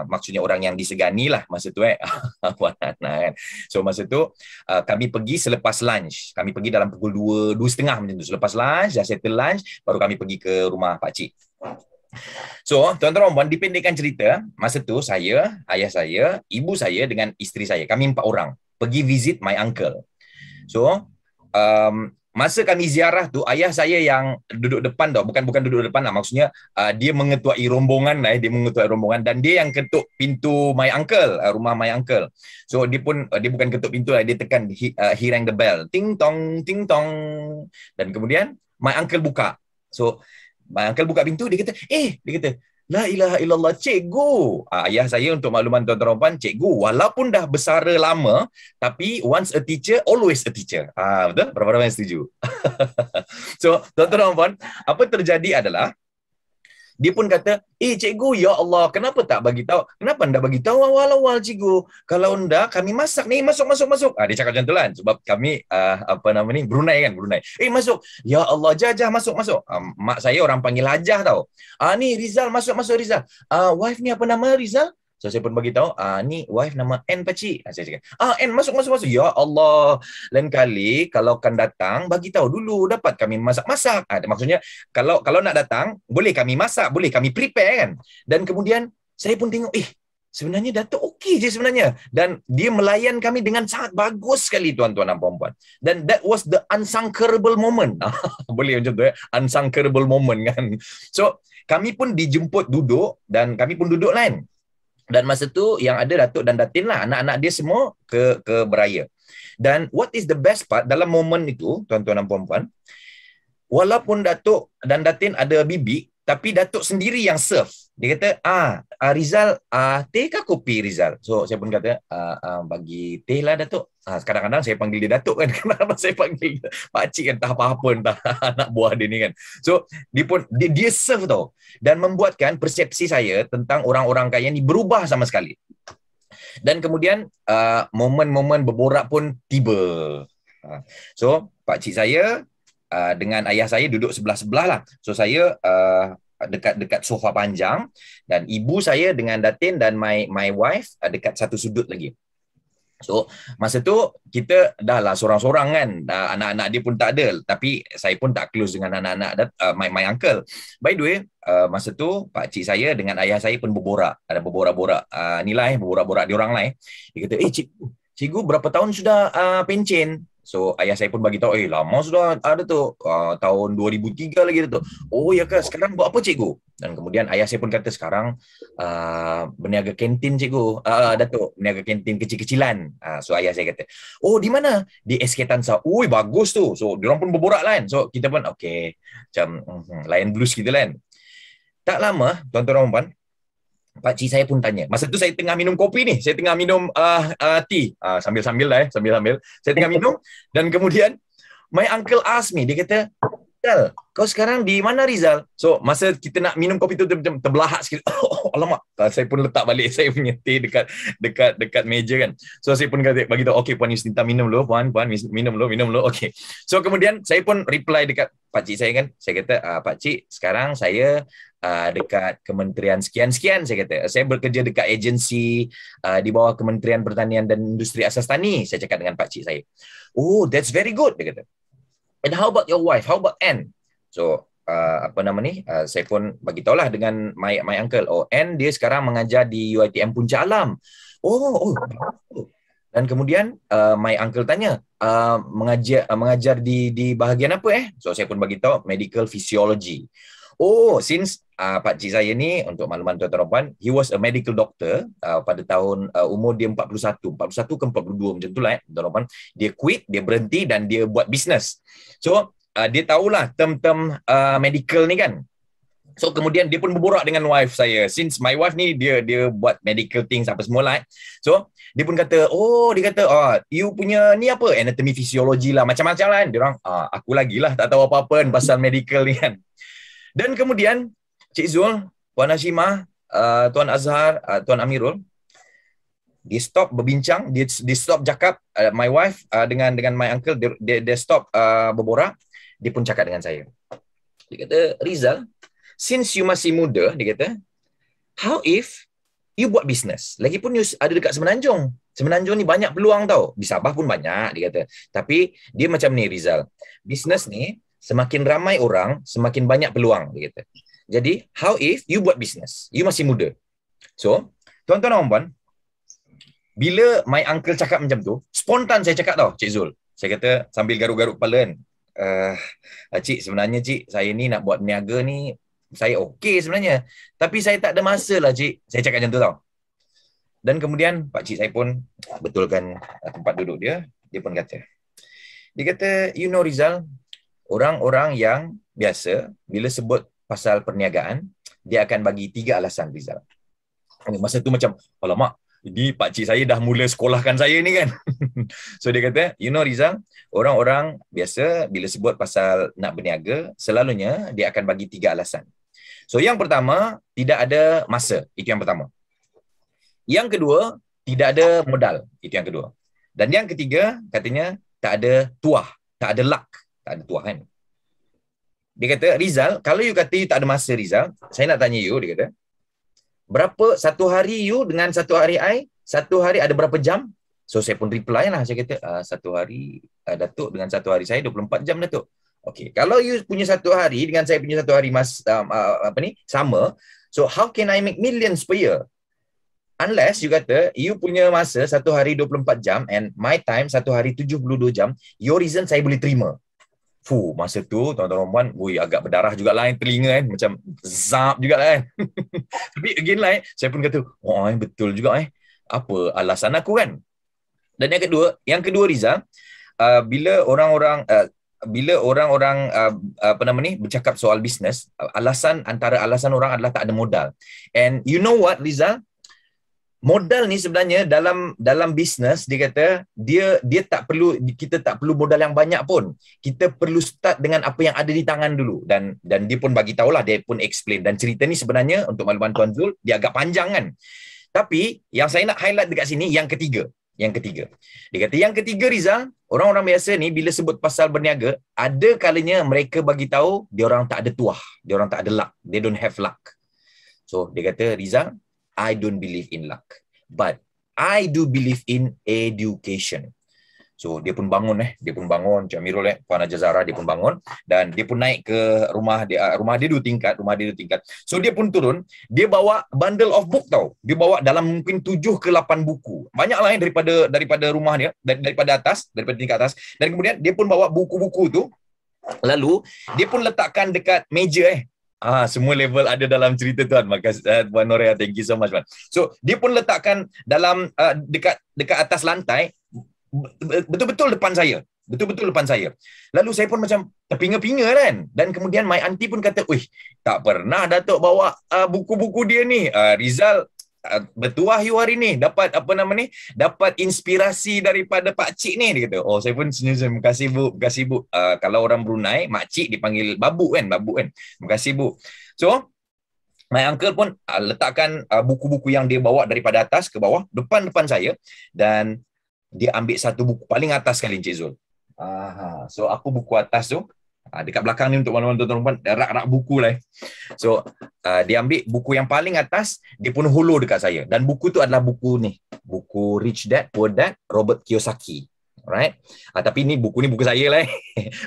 maksudnya orang yang disegani lah masa tu kan. So masa tu, kami pergi selepas lunch. Kami pergi dalam pukul 2:30 macam tu. Selepas lunch, dah settle lunch, baru kami pergi ke rumah pakcik. So, tuan-tuan puan, dipendekkan cerita, masa tu saya, ayah saya, ibu saya dengan isteri saya, kami 4 orang, pergi visit my uncle. So, masa kami ziarah tu, ayah saya yang duduk depan tau, bukan duduk depan lah, maksudnya dia mengetuai rombongan lah, dan dia yang ketuk pintu my uncle, rumah my uncle. So dia bukan ketuk pintu lah, dia tekan, he rang the bell, ting tong, dan kemudian my uncle buka. So my uncle buka pintu, dia kata, la ilaha illallah, cikgu. Ayah saya, untuk makluman tuan-tuan, cikgu. Walaupun dah bersara lama, tapi once a teacher, always a teacher. Betul? Berapa ramai yang setuju? So, tuan-tuan, apa terjadi adalah, dia pun kata, cikgu, ya Allah, kenapa tak bagi tahu? Kenapa anda bagi tahu awal-awal, cikgu? Kalau anda, kami masak ni, masuk. Dia cakap macam tu lah, sebab kami, Brunei kan, masuk. Ya Allah, Jajah, masuk. Mak saya orang panggil Hajah tau. Ni Rizal, masuk Rizal. Wife ni apa nama Rizal? So saya pun bagi tahu, ni wife nama N pakcik. Saya cakap, N masuk. Ya Allah, lain kali kalau kan datang bagi tahu dulu, dapat kami masak-masak. Maksudnya kalau nak datang, boleh kami masak, boleh kami prepare kan. Dan kemudian saya pun tengok, sebenarnya Datuk okey je sebenarnya. Dan dia melayan kami dengan sangat bagus sekali, tuan-tuan dan puan-puan. Dan that was the unsungkerable moment. Boleh macam tu ya, unsungkerable moment kan. So, kami pun dijemput duduk dan kami pun duduk lain. Dan masa tu yang ada Datuk dan Datin lah, anak-anak dia semua ke beraya. Dan what is the best part dalam momen itu, tuan-tuan dan puan-puan, walaupun Datuk dan Datin ada bibi, tapi Datuk sendiri yang serve. Dia kata, Rizal, teh ke kopi Rizal? So, saya pun kata, bagi teh lah Datuk. Kadang-kadang saya panggil dia Datuk kan. Kadang-kadang saya panggil pakcik kan, tak apa-apa, entah anak buah dia ni kan. So, dia serve tau. Dan membuatkan persepsi saya tentang orang-orang kaya ni berubah sama sekali. Dan kemudian, momen-momen berborak pun tiba. So, pakcik saya dengan ayah saya duduk sebelah-sebelah lah. So, saya dekat sofa panjang dan ibu saya dengan Datin dan my wife dekat satu sudut lagi. So masa tu kita dah lah sorang-sorang kan, anak-anak dia pun tak ada, tapi saya pun tak close dengan anak-anak my uncle. By the way, masa tu pakcik saya dengan ayah saya pun berborak berborak diorang lah. Dia kata, cikgu berapa tahun sudah pencen? So ayah saya pun bagi tahu, lama sudah ada tu, tahun 2003 lagi tu. Oh ya ke, sekarang buat apa cikgu? Dan kemudian ayah saya pun kata, sekarang berniaga kantin cikgu, Datuk, berniaga kantin kecil-kecilan. So ayah saya kata, oh di mana? Di SK Tansa. Ui bagus tu. So diorang pun berborak lah kan. So kita pun okay, macam layan blues gitu lah kan. Tak lama, tuan-tuan dan puan, pakcik saya pun tanya. Masa tu saya tengah minum kopi ni. Saya tengah minum tea. Sambil-sambil lah sambil-sambil. Saya tengah minum. Dan kemudian, my uncle ask me. Dia kata, Rizal, kau sekarang di mana Rizal? So, masa kita nak minum kopi tu terbelahak sikit. Alamak. Saya pun letak balik saya punya tea dekat meja kan. So, saya pun kata, bagi tahu, okay Puan Yustinta minum dulu. Puan minum dulu. Okay. So, kemudian saya pun reply dekat pakcik saya kan. Saya kata, pakcik, sekarang saya dekat kementerian sekian-sekian, saya kata. Saya bekerja dekat agensi di bawah Kementerian Pertanian dan Industri Asas Tani, saya cakap dengan pakcik saya. Oh, that's very good, dia kata. And how about your wife? How about Anne? So, saya pun bagi tahulah dengan my uncle. Oh, Anne dia sekarang mengajar di UiTM Puncak Alam. Oh. Dan kemudian my uncle tanya, mengajar di bahagian apa So, saya pun bagi tahu medical physiology. Oh, since pakcik saya ni, untuk makluman tuan-tuan, he was a medical doctor pada tahun umur dia 41 ke 42 macam tu lah tuan-tuan. Dia quit, dia berhenti dan dia buat bisnes. So, dia tahulah term-term medical ni kan. So, kemudian dia pun berborak dengan wife saya. Since my wife ni, dia buat medical things apa semua lah. So, dia pun kata, you punya ni apa? Anatomy, fisiologi lah, macam-macam lah. Dia orang, aku lagi lah tak tahu apa-apa pasal medical ni kan. Dan kemudian, Cik Zul, Puan Hashimah, Tuan Azhar, Tuan Amirul, dia stop berbincang, dia stop cakap, my wife dengan my uncle, dia stop berborak, dia pun cakap dengan saya. Dia kata, Rizal, since you masih muda, dia kata, how if you buat bisnes? Lagipun you ada dekat Semenanjung. Semenanjung ni banyak peluang tau. Di Sabah pun banyak, dia kata. Tapi dia macam ni, Rizal. Bisnes ni, semakin ramai orang, semakin banyak peluang, dia kata. Jadi, how if you buat bisnes? You masih muda. So, tuan-tuan dan puan, bila my uncle cakap macam tu, spontan saya cakap tau, Cik Zul. Saya kata, sambil garuk-garuk kepala kan, Cik, sebenarnya Cik, saya ni nak buat niaga ni, saya okey sebenarnya. Tapi saya tak ada masa lah, Cik. Saya cakap macam tu tau. Dan kemudian, pakcik saya pun betulkan tempat duduk dia. Dia pun kata, you know Rizal, orang-orang yang biasa, bila sebut pasal perniagaan, dia akan bagi 3 alasan, Rizal. Masa tu macam, alamak, ini pakcik saya dah mula sekolahkan saya ni kan. So dia kata, you know Rizal, orang-orang biasa bila sebut pasal nak berniaga, selalunya dia akan bagi 3 alasan. So yang pertama, tidak ada masa. Itu yang pertama. Yang kedua, tidak ada modal. Itu yang kedua. Dan yang ketiga, katanya, tak ada tuah. Tak ada luck. Tak ada tuah kan. Dia kata, Rizal, kalau you kata you tak ada masa, Rizal, saya nak tanya you, dia kata, berapa satu hari you dengan satu hari I, satu hari ada berapa jam? So saya pun reply lah, saya kata satu hari Datuk dengan satu hari saya 24 jam Datuk. Okay, kalau you punya satu hari dengan saya punya satu hari sama, so how can I make millions per year? Unless you kata you punya masa satu hari 24 jam and my time satu hari 72 jam, your reason saya boleh terima. Masa tu tuan-tuan dan puan, agak berdarah juga lah telinga kan, macam zap juga lah kan. Tapi again lah saya pun kata, betul juga apa alasan aku kan. Dan yang kedua Rizal, bila orang-orang bercakap soal bisnes, antara alasan orang adalah tak ada modal. And you know what Rizal? Modal ni sebenarnya dalam bisnes dia kata dia kita tak perlu modal yang banyak pun. Kita perlu start dengan apa yang ada di tangan dulu, dan dia pun bagi tahulah, dia pun explain, dan cerita ni sebenarnya untuk makluman Tuan Zul dia agak panjang kan. Tapi yang saya nak highlight dekat sini yang ketiga. Dia kata yang ketiga Rizal, orang-orang biasa ni bila sebut pasal berniaga, ada kalanya mereka bagi tahu dia orang tak ada tuah, dia orang tak ada luck, they don't have luck. So dia kata, Rizal, I don't believe in luck, but I do believe in education. So dia pun bangun Cik Amirul Puan Haja Zahra, dia pun bangun dan dia pun naik ke rumah dia 2 tingkat. So dia pun turun, dia bawa bundle of book tau. Dia bawa dalam mungkin 7 ke 8 buku. Banyaklah daripada rumah dia, daripada tingkat atas. Dan kemudian dia pun bawa buku-buku tu. Lalu dia pun letakkan dekat meja semua level ada dalam cerita tuan. Makasih Puan Norea, thank you so much Puan. So dia pun letakkan dalam dekat atas lantai, betul-betul depan saya. Lalu saya pun macam terpinga-pinga kan. Dan kemudian my auntie pun kata, tak pernah Datuk bawa buku-buku dia ni. Rizal, bertuah you hari ni, dapat inspirasi daripada Pak Cik ni, dia kata. Saya pun senyum, terima kasih bu. Kalau orang Brunei, Mak Cik dipanggil babu kan. Terima kasih bu. So my uncle pun letakkan buku-buku yang dia bawa daripada atas ke bawah depan saya, dan dia ambil satu buku paling atas sekali Encik Zul. So apa buku atas tu? Dekat belakang ni untuk tuan-tuan rak buku lah. So dia ambil buku yang paling atas, dia pun hulur dekat saya. Dan buku tu adalah buku Rich Dad Poor Dad, Robert Kiyosaki. Alright. Tapi buku saya lah.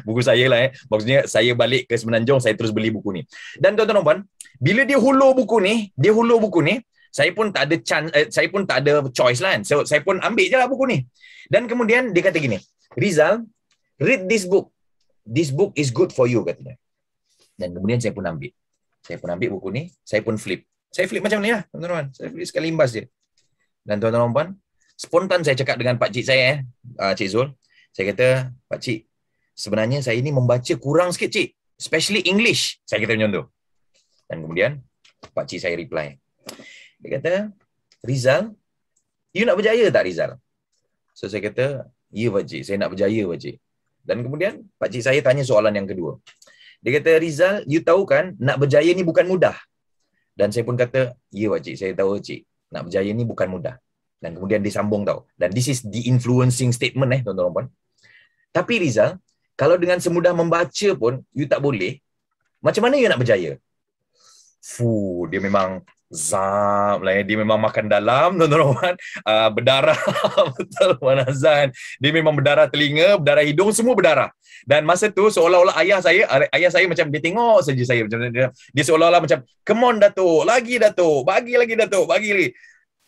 Buku saya lah. Maksudnya saya balik ke Semenanjung, saya terus beli buku ni. Dan tuan-tuan, bila dia hulur buku ni, saya pun tak ada choice lah kan. So saya pun ambil je lah buku ni. Dan kemudian dia kata gini, Rizal, read this book. This book is good for you, katanya. Dan kemudian saya pun ambil buku ni, saya pun flip. Saya flip macam ni lah, teman-teman. Saya flip sekali imbas je. Dan tuan-tuan, spontan saya cakap dengan Pak Cik saya, Cik Zul. Saya kata, Pak Cik, sebenarnya saya ni membaca kurang sikit, Cik. Especially English. Saya kata macam tu. Dan kemudian, Pak Cik saya reply. Dia kata, Rizal, you nak berjaya tak Rizal? So saya kata, ya Pak Cik, saya nak berjaya Pak Cik. Dan kemudian Pak Cik saya tanya soalan yang kedua. Dia kata, Rizal, you tahu kan nak berjaya ni bukan mudah. Dan saya pun kata, ya Pak Cik, saya tahu Cik, nak berjaya ni bukan mudah. Dan kemudian disambung tau. Dan this is the influencing statement tuan-tuan. Tapi Rizal, kalau dengan semudah membaca pun you tak boleh, macam mana you nak berjaya? Dia memang zap lah, dia memang makan dalam tuan-tuan, berdarah betul Puan Azan, dia memang berdarah telinga, berdarah hidung, semua berdarah. Dan masa tu seolah-olah ayah saya macam dia tengok saja saya macam dia seolah-olah macam, come on Datuk, bagi lagi Datuk, bagi lagi.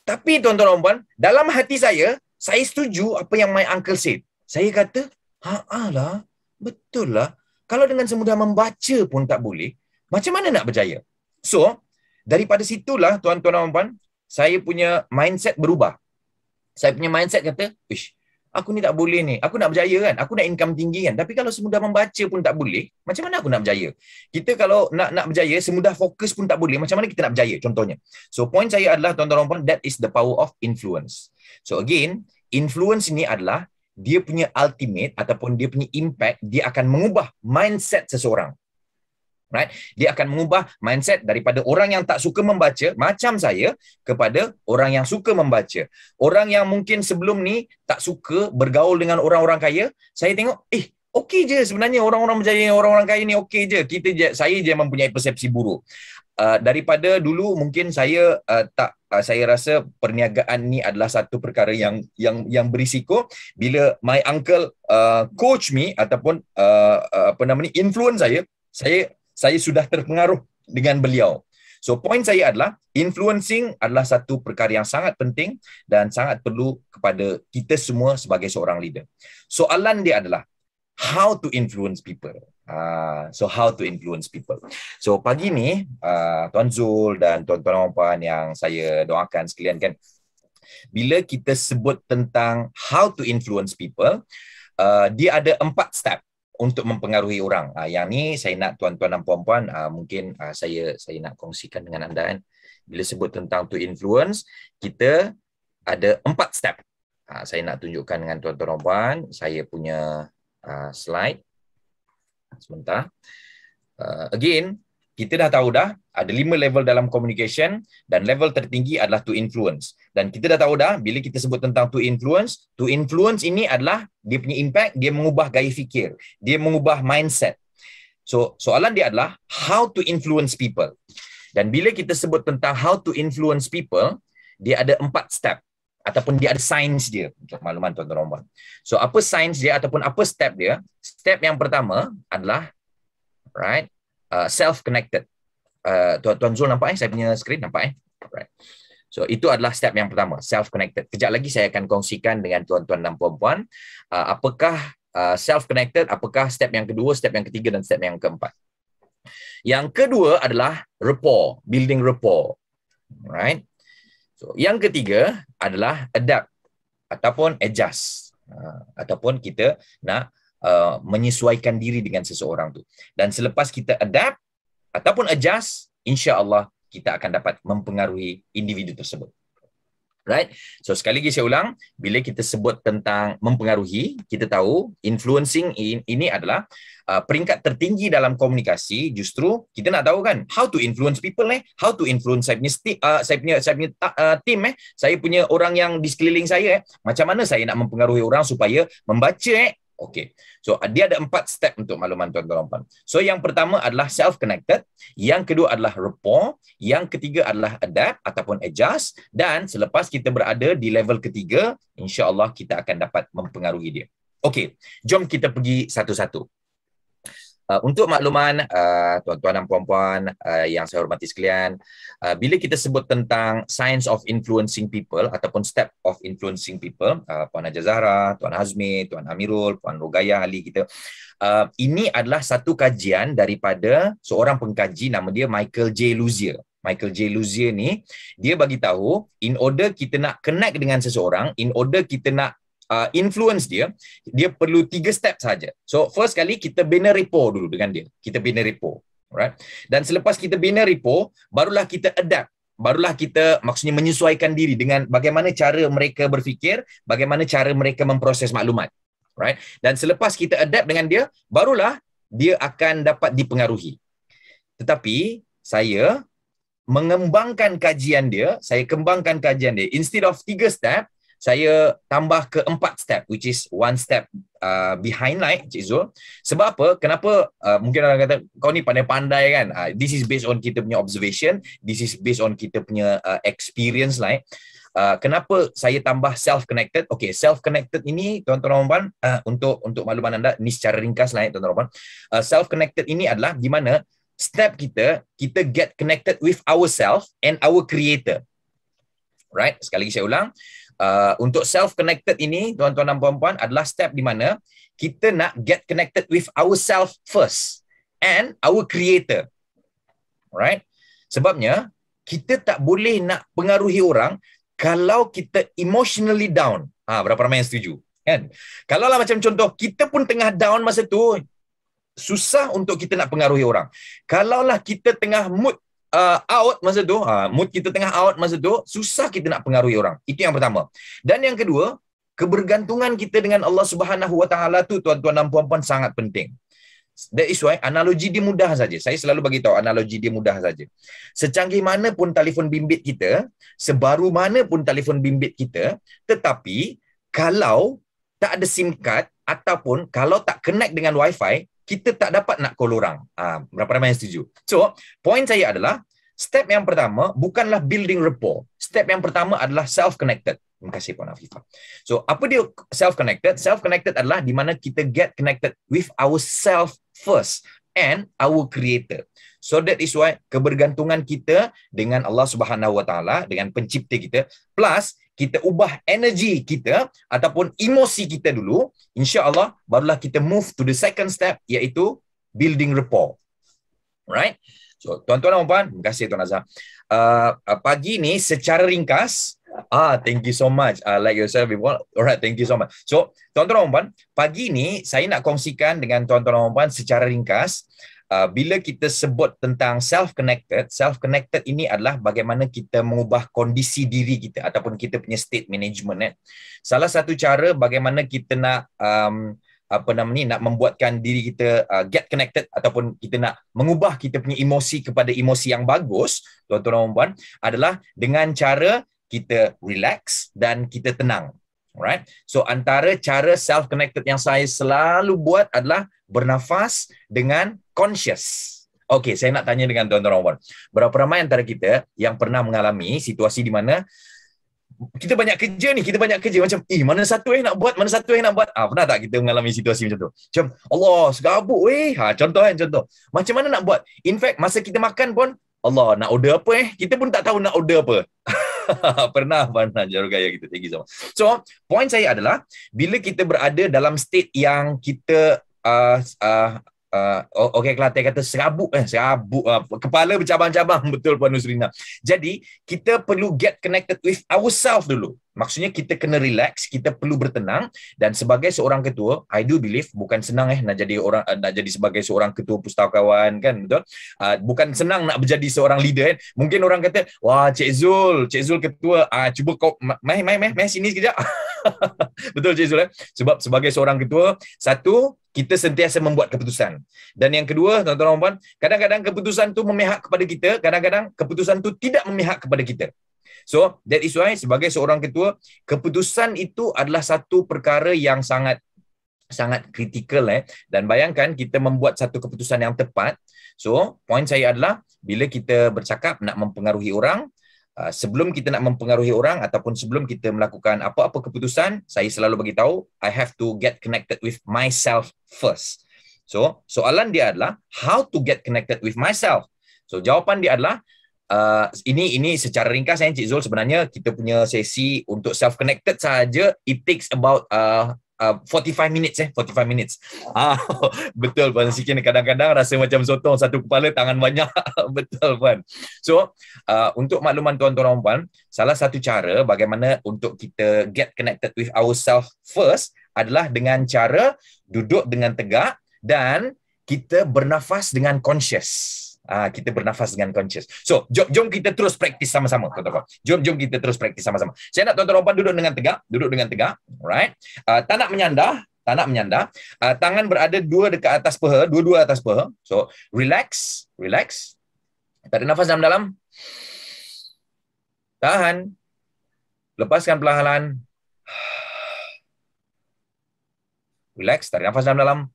Tapi tuan-tuan, dalam hati saya setuju apa yang my uncle said. Saya kata, lah, betul lah, kalau dengan semudah membaca pun tak boleh, macam mana nak berjaya? So daripada situlah tuan-tuan dan puan, saya punya mindset berubah. Saya punya mindset kata, aku ni tak boleh ni. Aku nak berjaya kan? Aku nak income tinggi kan? Tapi kalau semudah membaca pun tak boleh, macam mana aku nak berjaya? Kita kalau nak berjaya, semudah fokus pun tak boleh, macam mana kita nak berjaya? Contohnya. So point saya adalah tuan-tuan dan puan, that is the power of influence. So again, influence ni adalah dia punya ultimate ataupun dia punya impact, dia akan mengubah mindset seseorang. Right? Dia akan mengubah mindset daripada orang yang tak suka membaca macam saya kepada orang yang suka membaca. Orang yang mungkin sebelum ni tak suka bergaul dengan orang-orang kaya, saya tengok okey je sebenarnya orang-orang berjaya, orang-orang kaya ni okey je. Saya je mempunyai persepsi buruk. daripada dulu mungkin saya saya rasa perniagaan ni adalah satu perkara yang berisiko. Bila my uncle coach me ataupun influence saya sudah terpengaruh dengan beliau. So point saya adalah influencing adalah satu perkara yang sangat penting dan sangat perlu kepada kita semua sebagai seorang leader. Soalan dia adalah how to influence people. So how to influence people. So pagi ni Tuan Zul dan tuan-tuan dan puan yang saya doakan sekalian kan, bila kita sebut tentang how to influence people, dia ada 4 step untuk mempengaruhi orang. Yang ni saya nak tuan-tuan dan puan-puan mungkin saya nak kongsikan dengan anda kan. Bila sebut tentang to influence, kita ada 4 step. Saya nak tunjukkan dengan tuan-tuan dan puan, saya punya slide. Sebentar. Again, kita dah tahu dah ada 5 level dalam communication dan level tertinggi adalah to influence. Dan kita dah tahu dah bila kita sebut tentang to influence ini adalah dia punya impact, dia mengubah gaya fikir, dia mengubah mindset. So soalan dia adalah how to influence people. Dan bila kita sebut tentang how to influence people, dia ada 4 step ataupun dia ada sains dia untuk makluman tuan-tuan dan puan. So apa sains dia ataupun apa step dia? Step yang pertama adalah self-connected. Tuan Zul nampak saya punya skrin nampak right. So itu adalah step yang pertama, self-connected. Kejap lagi saya akan kongsikan dengan tuan-tuan dan puan-puan apakah self-connected, apakah step yang kedua, step yang ketiga dan step yang keempat. Yang kedua adalah rapport, building rapport. Right? So, yang ketiga adalah adapt ataupun adjust. Ataupun kita nak menyesuaikan diri dengan seseorang tu. Dan selepas kita adapt ataupun adjust, insya-Allah kita akan dapat mempengaruhi individu tersebut. Right? So sekali lagi saya ulang, bila kita sebut tentang mempengaruhi, kita tahu influencing ini adalah peringkat tertinggi dalam komunikasi. Justru kita nak tahu kan how to influence people how to influence saya punya team saya punya orang yang di sekeliling saya macam mana saya nak mempengaruhi orang supaya membaca Okey. So dia ada 4 step untuk makluman tuan-tuan dan puan. So yang pertama adalah self-connected, yang kedua adalah rapport, yang ketiga adalah adapt ataupun adjust, dan selepas kita berada di level ketiga, insya-Allah kita akan dapat mempengaruhi dia. Okey, jom kita pergi satu-satu. Untuk makluman tuan-tuan dan puan-puan yang saya hormati sekalian, bila kita sebut tentang science of influencing people ataupun step of influencing people, Puan Haja Zahra, Tuan Hazmi, Tuan Amirul, Puan Rogaya ahli kita, ini adalah satu kajian daripada seorang pengkaji nama dia Michael J. Luzier. Michael J. Luzier ni dia bagi tahu in order kita nak connect dengan seseorang, in order kita nak influence dia perlu 3 step saja. So first kali kita bina rapport dulu dengan dia. Kita bina rapport, right? Dan selepas kita bina rapport, barulah kita adapt. Barulah kita maksudnya menyesuaikan diri dengan bagaimana cara mereka berfikir, bagaimana cara mereka memproses maklumat, right? Dan selepas kita adapt dengan dia, barulah dia akan dapat dipengaruhi. Tetapi saya mengembangkan kajian dia, instead of 3 step, saya tambah ke 4 step, which is 1 step behind Cik Zul. Sebab apa? Kenapa mungkin orang kata, kau ni pandai-pandai kan? This is based on kita punya observation, this is based on kita punya experience kenapa saya tambah self-connected? Okay, self-connected ini, tuan-tuan dan puan, untuk makluman anda, ni secara ringkas tuan-tuan dan puan. Self-connected ini adalah di mana step kita get connected with ourselves and our creator. Right? Sekali lagi saya ulang. Untuk self-connected ini, tuan-tuan dan puan-puan, adalah step di mana kita nak get connected with ourselves first and our creator. Right? Sebabnya, kita tak boleh nak pengaruhi orang kalau kita emotionally down. Berapa ramai yang setuju? Kan? Kalau lah macam contoh, kita pun tengah down masa tu, susah untuk kita nak pengaruhi orang. Kalaulah kita tengah mood out masa tu, mood kita tengah out masa tu, susah kita nak pengaruhi orang. Itu yang pertama. Dan yang kedua, kebergantungan kita dengan Allah Subhanahu Wa Taala tu, tuan-tuan dan puan-puan, sangat penting. That is why analogi dia mudah saja. Saya selalu bagi tahu analogi dia mudah saja. Secanggih mana pun telefon bimbit kita, sebaru mana pun telefon bimbit kita, tetapi kalau tak ada SIM card ataupun kalau tak connect dengan Wi-Fi, kita tak dapat nak call orang. Berapa ramai yang setuju? So, point saya adalah, step yang pertama bukanlah building rapport. Step yang pertama adalah self-connected. Terima kasih Puan Afifah. So, apa dia self-connected? Self-connected adalah di mana kita get connected with ourselves first and our creator. So that is why kebergantungan kita dengan Allah Subhanahu Wa Taala, dengan pencipta kita, plus kita ubah energi kita ataupun emosi kita dulu, insya-Allah barulah kita move to the second step, iaitu building rapport. Right? So, tuan-tuan dan puan, terima kasih Tuan Azhar. Pagi ni secara ringkas, thank you so much. Like yourself before. Alright, thank you so much. So, tuan-tuan dan puan, pagi ni saya nak kongsikan dengan tuan-tuan dan puan secara ringkas, bila kita sebut tentang self-connected ini adalah bagaimana kita mengubah kondisi diri kita ataupun kita punya state management. Salah satu cara bagaimana kita nak nak membuatkan diri kita get connected ataupun kita nak mengubah kita punya emosi kepada emosi yang bagus, tuan-tuan dan puan, adalah dengan cara kita relax dan kita tenang. Alright. So antara cara self-connected yang saya selalu buat adalah bernafas dengan conscious. Okey, saya nak tanya dengan tuan-tuan dan puan. Berapa ramai antara kita yang pernah mengalami situasi di mana kita banyak kerja macam mana satu nak buat. Pernah tak kita mengalami situasi macam tu? Macam Allah segabut contoh. Macam mana nak buat? In fact, masa kita makan pun Allah nak order apa kita pun tak tahu nak order apa. Pernah jarur gaya gitu. Thank you so much. So, point saya adalah bila kita berada dalam state yang kita Kelantan kata serabut, kepala bercabang-cabang, betul Puan Nusrina. Jadi, kita perlu get connected with ourselves dulu. Maksudnya kita kena relax, kita perlu bertenang, dan sebagai seorang ketua, I do believe bukan senang nak jadi sebagai seorang ketua pustakawan, kan, betul? Bukan senang nak menjadi seorang leader. Mungkin orang kata, wah Cik Zul ketua, cuba kau mai sini sekejap. Betul Cik Zul. Sebab sebagai seorang ketua, satu, kita sentiasa membuat keputusan. Dan yang kedua, tuan-tuan dan puan, kadang-kadang keputusan tu memihak kepada kita, kadang-kadang keputusan tu tidak memihak kepada kita. So, that is why sebagai seorang ketua, keputusan itu adalah satu perkara yang sangat kritikal. Dan bayangkan kita membuat satu keputusan yang tepat. So, point saya adalah bila kita bercakap nak mempengaruhi orang, sebelum kita nak mempengaruhi orang ataupun sebelum kita melakukan apa-apa keputusan, saya selalu bagi tahu, I have to get connected with myself first. So, soalan dia adalah how to get connected with myself. So, jawapan dia adalah ini secara ringkas Cik Zul, sebenarnya kita punya sesi untuk self connected saja it takes about 45 minutes. Betul Puan. Sikit kadang-kadang rasa macam sotong, satu kepala tangan banyak. Betul Puan. So, untuk makluman tuan-tuan dan puan, salah satu cara bagaimana untuk kita get connected with ourselves first adalah dengan cara duduk dengan tegak dan kita bernafas dengan conscious. Kita bernafas dengan conscious. So, jom kita terus praktis sama-sama, tuan-tuan. Jom kita terus praktis sama-sama. Saya nak tuan-tuan duduk dengan tegak. Alright. Tak nak menyandar. Tangan berada dekat atas paha, dua-dua atas paha. So, relax. Tarik nafas dalam-dalam. Tahan. Lepaskan perlahan. Relax, tarik nafas dalam-dalam.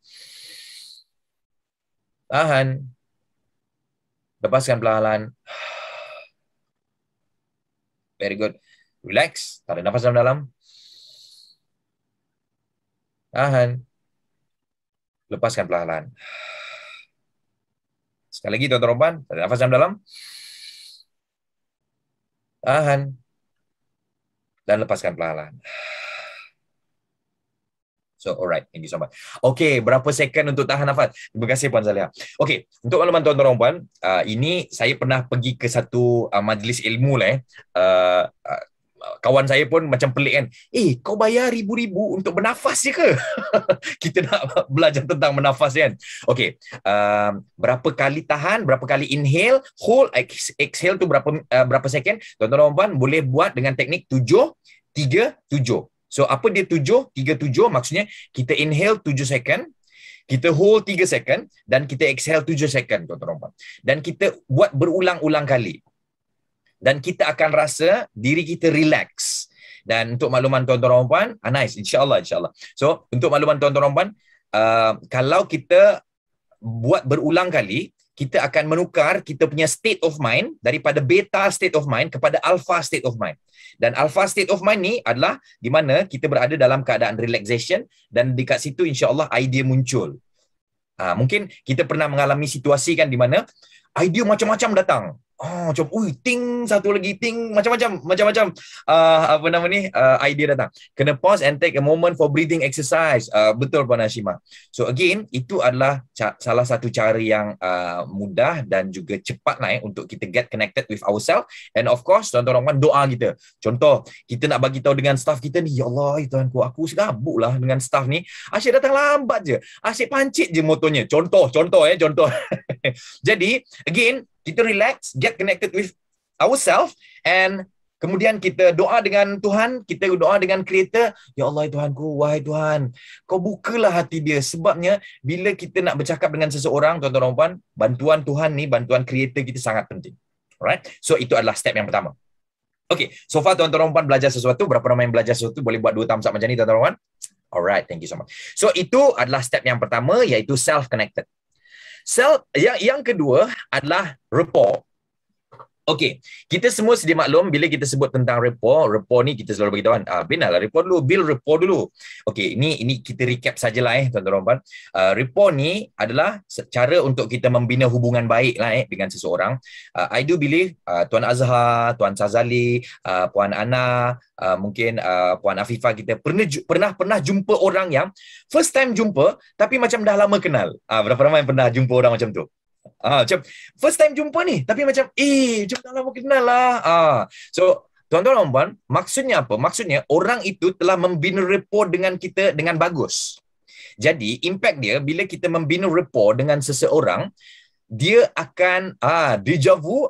Tahan. Lepaskan perlahan. Very good. Relax. Tarik nafas dalam-dalam. Tahan. Lepaskan perlahan. Sekali lagi tuan-tuan, tarik nafas dalam-dalam. Tahan. Dan lepaskan perlahan. So, alright. Thank you so much. Okay, berapa second untuk tahan nafas? Terima kasih Puan Zaliha. Okay, untuk makluman tuan-tuan dan puan, ini saya pernah pergi ke satu majlis ilmu lah. Kawan saya pun macam pelik kan. Kau bayar ribu-ribu untuk bernafas je ke? Kita nak belajar tentang bernafas kan. Okay, berapa kali tahan, berapa kali inhale, hold, exhale tu berapa second? Tuan-tuan dan puan boleh buat dengan teknik 7-3-7. So, apa dia 7-3-7? Maksudnya, kita inhale 7 second, kita hold 3 second, dan kita exhale 7 second, tuan-tuan. Dan kita buat berulang-ulang kali. Dan kita akan rasa diri kita relax. Dan untuk makluman tuan-tuan, nice, insyaAllah. So, untuk makluman tuan-tuan, kalau kita buat berulang kali, kita akan menukar kita punya state of mind daripada beta state of mind kepada alpha state of mind. Dan alpha state of mind ni adalah di mana kita berada dalam keadaan relaxation dan dekat situ insya-Allah idea muncul. Mungkin kita pernah mengalami situasi kan di mana idea macam-macam datang. Macam ting satu lagi ting macam-macam idea datang. Kena pause and take a moment for breathing exercise. Betul Puan Hashimah. So again, itu adalah salah satu cara yang mudah dan juga cepat lah untuk kita get connected with ourselves, and of course tuan-tuan doa kita. Contoh, kita nak bagi tahu dengan staff kita ni, ya Allah Tuhanku, aku segabuk lah dengan staff ni. Asyik datang lambat je. Asyik pancit je motornya. Contoh. Jadi again, kita relax, get connected with ourselves, and kemudian kita doa dengan Tuhan, kita doa dengan Creator. Ya Allah Tuhanku, wahai Tuhan, kau bukalah hati dia. Sebabnya bila kita nak bercakap dengan seseorang, tuan-tuan dan puan, bantuan Tuhan ni, bantuan Creator kita sangat penting. Alright? So itu adalah step yang pertama. Okay, so far tuan-tuan dan puan belajar sesuatu. Berapa ramai yang belajar sesuatu? Boleh buat 2 thumbs up macam ni tuan-tuan dan puan? Alright, thank you so much. So itu adalah step yang pertama, iaitu self-connected. Yang kedua adalah rapport. Okey, kita semua sedia maklum bila kita sebut tentang rapport ni kita selalu bagi tahu kan, binalah rapport dulu, build rapport dulu. Okey, ini kita recap sajalah tuan-tuan dan puan. Rapport ni adalah cara untuk kita membina hubungan baik lah dengan seseorang. I do believe Tuan Azhar, Tuan Sazali, Puan Ana, mungkin Puan Afifah, kita pernah jumpa orang yang first time jumpa tapi macam dah lama kenal. Berapa ramai yang pernah jumpa orang macam tu? Macam first time jumpa ni tapi macam macam dah lama kenal lah. So tuan-tuan dan puan, maksudnya apa? Maksudnya orang itu telah membina rapport dengan kita dengan bagus. Jadi impact dia bila kita membina rapport dengan seseorang, dia akan deja vu.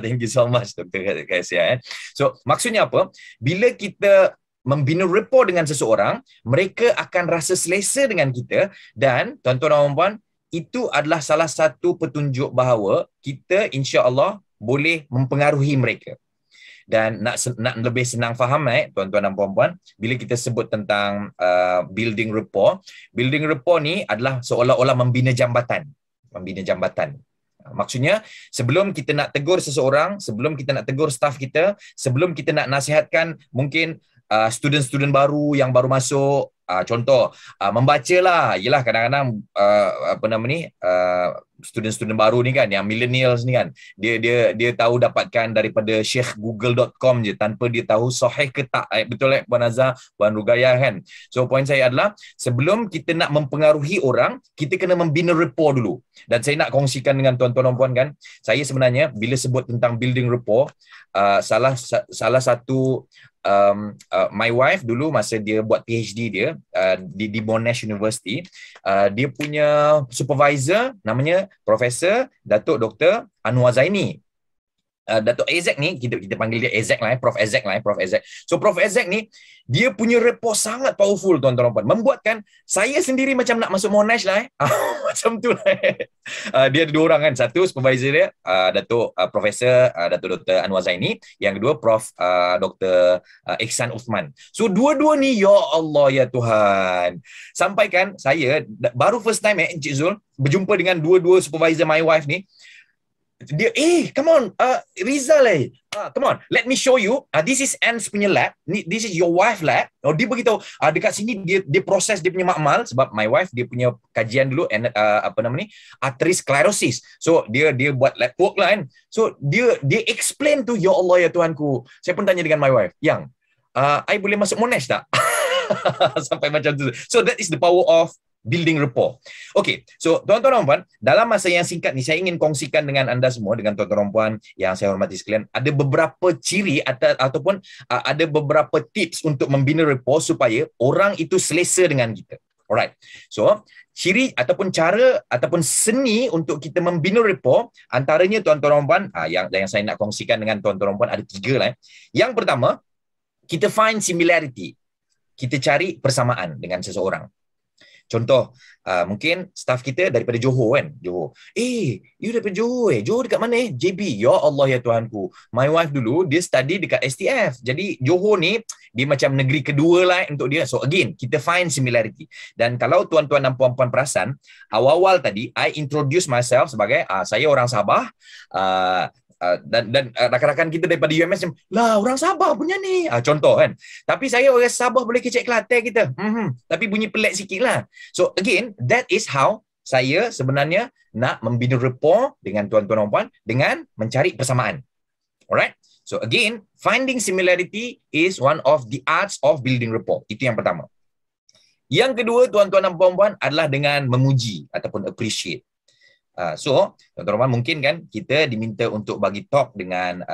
Thank you so much Dr. Kasia. So maksudnya apa? Bila kita membina rapport dengan seseorang, mereka akan rasa selesa dengan kita, dan tuan-tuan dan puan, itu adalah salah satu petunjuk bahawa kita insya-Allah boleh mempengaruhi mereka. Dan nak lebih senang faham tuan-tuan dan puan-puan, bila kita sebut tentang building rapport ni adalah seolah-olah membina jambatan. Maksudnya sebelum kita nak tegur seseorang, sebelum kita nak tegur staff kita, sebelum kita nak nasihatkan mungkin student-student baru yang baru masuk, contoh membacalah, yelah kadang-kadang student-student baru ni kan, yang millennials ni kan, dia tahu dapatkan daripada sheikhgoogle.com je tanpa dia tahu sahih ke tak. Betul Puan Azhar, Puan Rugaya kan. So poin saya adalah sebelum kita nak mempengaruhi orang, kita kena membina rapport dulu. Dan saya nak kongsikan dengan tuan-tuan dan puan kan, saya sebenarnya bila sebut tentang building rapport, salah satu my wife dulu masa dia buat PhD dia di Monash University, dia punya supervisor namanya Profesor Datuk Dr. Anwar Zaini. Datuk Azek ni, kita panggil dia Azek lah, Prof Azek lah, Prof Azek. So Prof Azek ni, dia punya rapport sangat powerful tuan-tuan dan puan, membuatkan saya sendiri macam nak masuk Monash lah macam tu lah. Dia ada 2 orang kan, satu supervisor dia Datuk Profesor Datuk Dr. Anwar Zaini, yang kedua Prof Dr. Ihsan Uthman. So dua-dua ni, ya Allah ya Tuhan, sampai kan saya baru first time Encik Zul berjumpa dengan dua-dua supervisor my wife ni. Dia come on Rizal come on, let me show you, this is Anne's punya lab, this is your wife lab. Dia beritahu dekat sini dia proses dia punya makmal, sebab my wife dia punya kajian dulu atherosclerosis. So dia buat lab work lah kan. So dia explain tu, ya Allah ya Tuhanku. Saya pun tanya dengan my wife, yang I boleh masuk Monash tak? Sampai macam tu. So that is the power of building rapport. Okay, so tuan-tuan dan puan, dalam masa yang singkat ni saya ingin kongsikan dengan anda semua, dengan tuan-tuan dan puan yang saya hormati sekalian, ada beberapa ciri ataupun ada beberapa tips untuk membina rapport supaya orang itu selesa dengan kita. Alright. So, ciri ataupun cara ataupun seni untuk kita membina rapport, antaranya tuan-tuan dan puan, yang saya nak kongsikan dengan tuan-tuan dan puan ada 3 lah. Yang pertama, kita find similarity. Kita cari persamaan dengan seseorang. Contoh, mungkin staff kita daripada Johor kan. Johor. You daripada Johor Johor dekat mana JB. Ya Allah ya Tuhanku. My wife dulu, dia study dekat STF. Jadi Johor ni, dia macam negeri kedua lah untuk dia. So again, kita find similarity. Dan kalau tuan-tuan dan puan-puan perasan, awal-awal tadi I introduce myself sebagai saya orang Sabah, dan rakan-rakan kita daripada UMS macam, lah orang Sabah punya ni, contoh kan. Tapi saya orang Sabah boleh kecek Kelantan kita, tapi bunyi pelik sikit lah. So again, that is how saya sebenarnya nak membina rapport dengan tuan-tuan dan puan dengan mencari persamaan. Alright. So again, finding similarity is one of the arts of building rapport. Itu yang pertama. Yang kedua, tuan-tuan dan puan-puan, adalah dengan memuji ataupun appreciate. So, tuan-tuan mungkin kan kita diminta untuk bagi talk dengan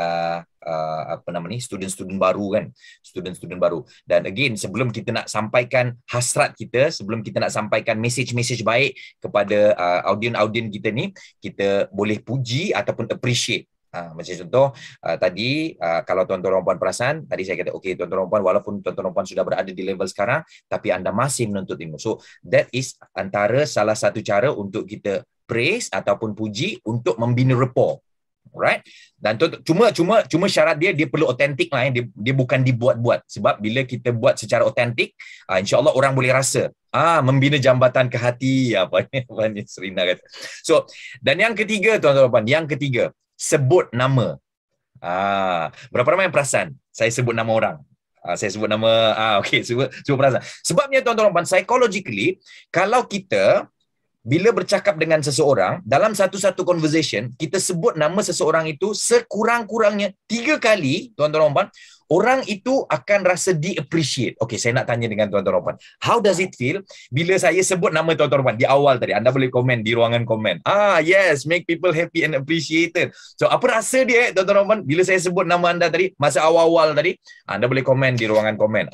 student-student baru kan, student-student baru. Dan again, sebelum kita nak sampaikan hasrat kita, sebelum kita nak sampaikan message-message baik kepada audien-audien kita ni, kita boleh puji ataupun appreciate. Macam contoh tadi, kalau tuan-tuan dan puan perasan, tadi saya kata okey, tuan-tuan dan puan, walaupun tuan-tuan dan puan sudah berada di level sekarang, tapi anda masih menuntut ilmu. So that is antara salah satu cara untuk kita praise ataupun puji untuk membina rapport. Alright. Dan cuma syarat dia perlu authentic lah, dia bukan dibuat-buat. Sebab bila kita buat secara authentic, insya-Allah orang boleh rasa membina jambatan ke hati, apa ni Serina kata. So, dan yang ketiga tuan-tuan dan puan, yang ketiga, sebut nama. Berapa ramai yang perasan saya sebut nama orang? Saya sebut nama, okey, sebut perasan. Sebabnya tuan-tuan dan puan, psychologically, kalau kita bila bercakap dengan seseorang, dalam satu-satu conversation, kita sebut nama seseorang itu sekurang-kurangnya 3 kali, tuan-tuan dan puan, orang itu akan rasa di-appreciate. Okey, saya nak tanya dengan tuan-tuan dan puan, how does it feel bila saya sebut nama tuan-tuan dan puan di awal tadi? Anda boleh komen di ruangan komen. Yes, make people happy and appreciated. So, apa rasa dia, tuan-tuan dan puan, bila saya sebut nama anda tadi, masa awal-awal tadi? Anda boleh komen di ruangan komen.